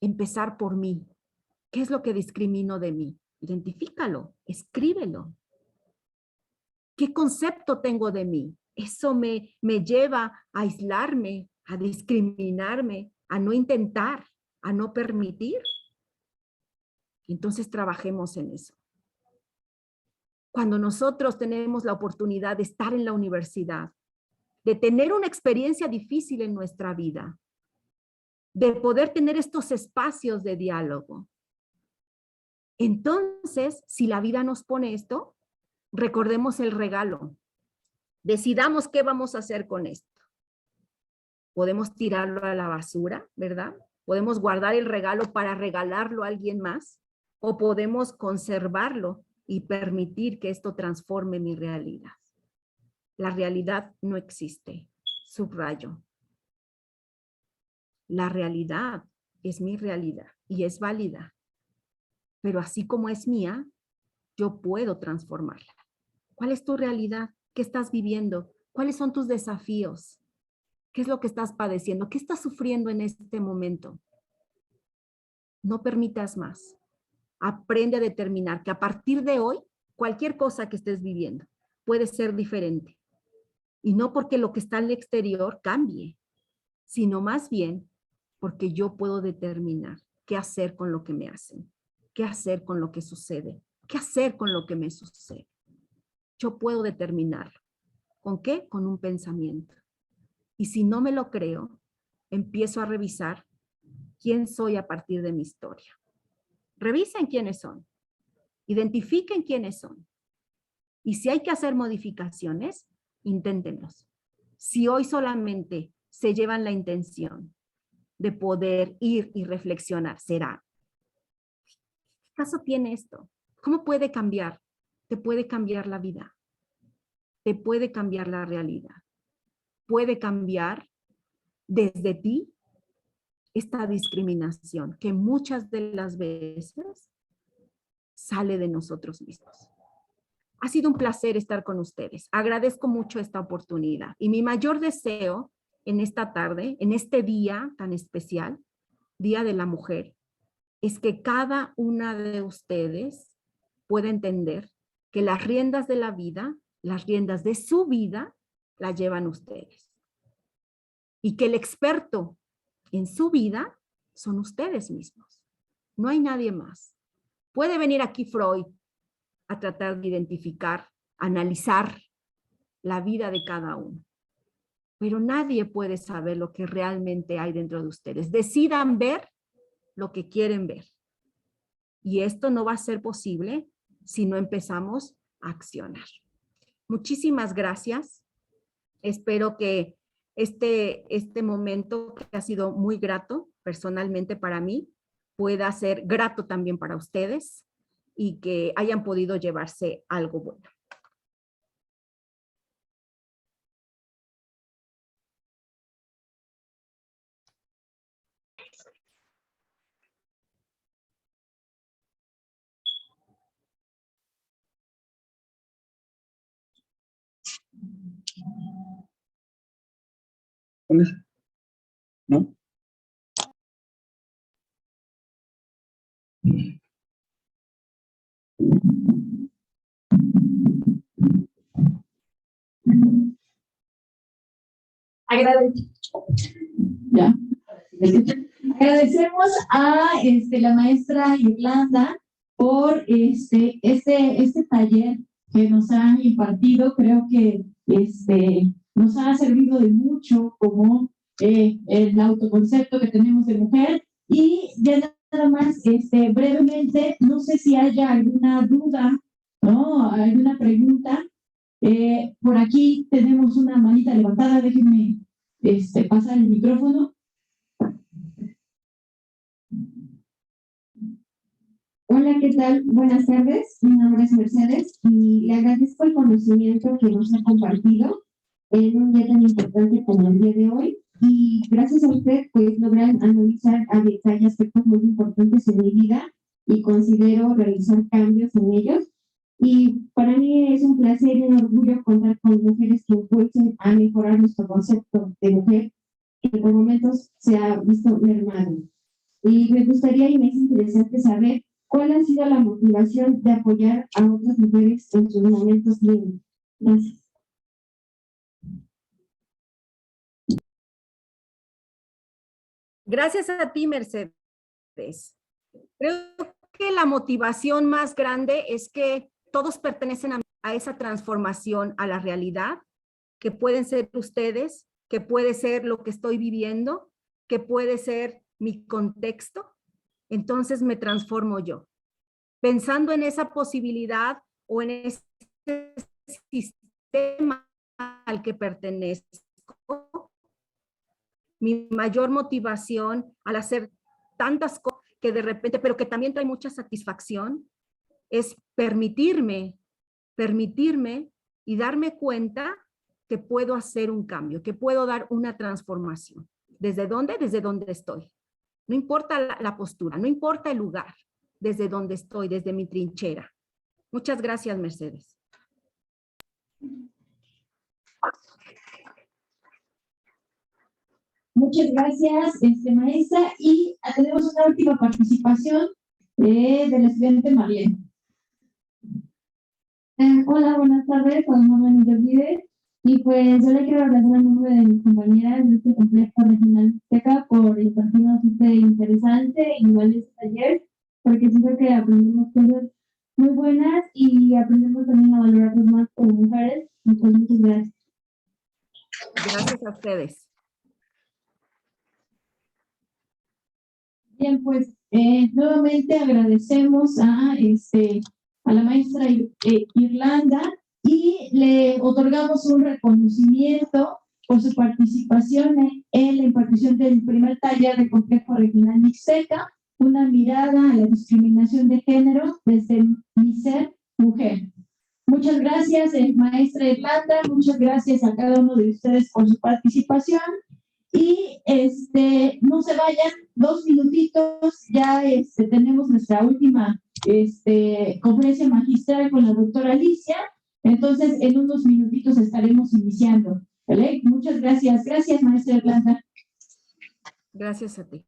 Empezar por mí. ¿Qué es lo que discrimino de mí? Identifícalo, escríbelo. ¿Qué concepto tengo de mí? Eso me lleva a aislarme, a discriminarme, a no intentar, a no permitir. Entonces trabajemos en eso. Cuando nosotros tenemos la oportunidad de estar en la universidad, de tener una experiencia difícil en nuestra vida, de poder tener estos espacios de diálogo, entonces, si la vida nos pone esto, recordemos el regalo. Decidamos qué vamos a hacer con esto. Podemos tirarlo a la basura, ¿verdad? Podemos guardar el regalo para regalarlo a alguien más, o podemos conservarlo y permitir que esto transforme mi realidad. La realidad no existe. Subrayo. La realidad es mi realidad y es válida. Pero así como es mía, yo puedo transformarla. ¿Cuál es tu realidad? ¿Qué estás viviendo? ¿Cuáles son tus desafíos? ¿Qué es lo que estás padeciendo? ¿Qué estás sufriendo en este momento? No permitas más. Aprende a determinar que a partir de hoy, cualquier cosa que estés viviendo puede ser diferente. Y no porque lo que está en el exterior cambie, sino más bien porque yo puedo determinar qué hacer con lo que me hacen, qué hacer con lo que sucede, qué hacer con lo que me sucede. Yo puedo determinarlo. ¿Con qué? Con un pensamiento. Y si no me lo creo, empiezo a revisar quién soy a partir de mi historia. Revisen quiénes son. Identifiquen quiénes son. Y si hay que hacer modificaciones, inténtenlos. Si hoy solamente se llevan la intención de poder ir y reflexionar, será, ¿qué caso tiene esto? ¿Cómo puede cambiar? Te puede cambiar la vida. Te puede cambiar la realidad. Puede cambiar desde ti esta discriminación que muchas de las veces sale de nosotros mismos. Ha sido un placer estar con ustedes. Agradezco mucho esta oportunidad. Y mi mayor deseo en esta tarde, en este día tan especial, Día de la Mujer, es que cada una de ustedes pueda entender que las riendas de la vida, las riendas de su vida, las llevan ustedes. Y que el experto en su vida son ustedes mismos. No hay nadie más. Puede venir aquí Freud a tratar de identificar, analizar la vida de cada uno. Pero nadie puede saber lo que realmente hay dentro de ustedes. Decidan ver lo que quieren ver. Y esto no va a ser posible si no empezamos a accionar. Muchísimas gracias. Espero que este momento, que ha sido muy grato personalmente para mí, pueda ser grato también para ustedes y que hayan podido llevarse algo bueno. ¿No? Agradecemos a la maestra Irlanda por este taller que nos ha impartido. Creo que nos ha servido de mucho como el autoconcepto que tenemos de mujer. Y ya nada más, brevemente, no sé si haya alguna duda, ¿no? Alguna pregunta. Por aquí tenemos una manita levantada, déjenme pasar el micrófono. Hola, ¿qué tal? Buenas tardes. Mi nombre es Mercedes y le agradezco el conocimiento que nos ha compartido en un día tan importante como el día de hoy. Y gracias a usted, pues logran analizar a detalle aspectos muy importantes en mi vida y considero realizar cambios en ellos. Y para mí es un placer y un orgullo contar con mujeres que impulsen a mejorar nuestro concepto de mujer, que por momentos se ha visto mermado. Y me gustaría y me es interesante saber cuál ha sido la motivación de apoyar a otras mujeres en sus momentos límites. Gracias. Gracias a ti, Mercedes. Creo que la motivación más grande es que todos pertenecen a esa transformación a la realidad, que pueden ser ustedes, que puede ser lo que estoy viviendo, que puede ser mi contexto. Entonces me transformo yo. Pensando en esa posibilidad o en ese sistema al que pertenezco, mi mayor motivación al hacer tantas cosas que de repente, pero que también trae mucha satisfacción, es permitirme y darme cuenta que puedo hacer un cambio, que puedo dar una transformación. ¿Desde dónde? Desde donde estoy. No importa la postura, no importa el lugar, desde donde estoy, desde mi trinchera. Muchas gracias, Mercedes. Muchas gracias, maestra. Y tenemos una última participación del estudiante Mariel. Hola, buenas tardes, soy Norma Miguel. Y pues yo le quiero agradecer al nombre de mis compañeras de este complejo regional Mixteca por impartirnos este interesante y valioso taller, porque siento que aprendemos cosas muy buenas y aprendemos también a valorarnos más como mujeres. Y pues muchas gracias. Gracias a ustedes. Bien, pues nuevamente agradecemos a la maestra Irlanda y le otorgamos un reconocimiento por su participación en la impartición del primer taller de Complejo Regional Mixteca, una mirada a la discriminación de género desde mi ser mujer. Muchas gracias, maestra Irlanda, muchas gracias a cada uno de ustedes por su participación. Y no se vayan, 2 minutitos, ya tenemos nuestra última conferencia magistral con la doctora Alicia. Entonces, en unos minutitos estaremos iniciando. ¿Vale? Muchas gracias. Gracias, maestra Irlanda. Gracias a ti.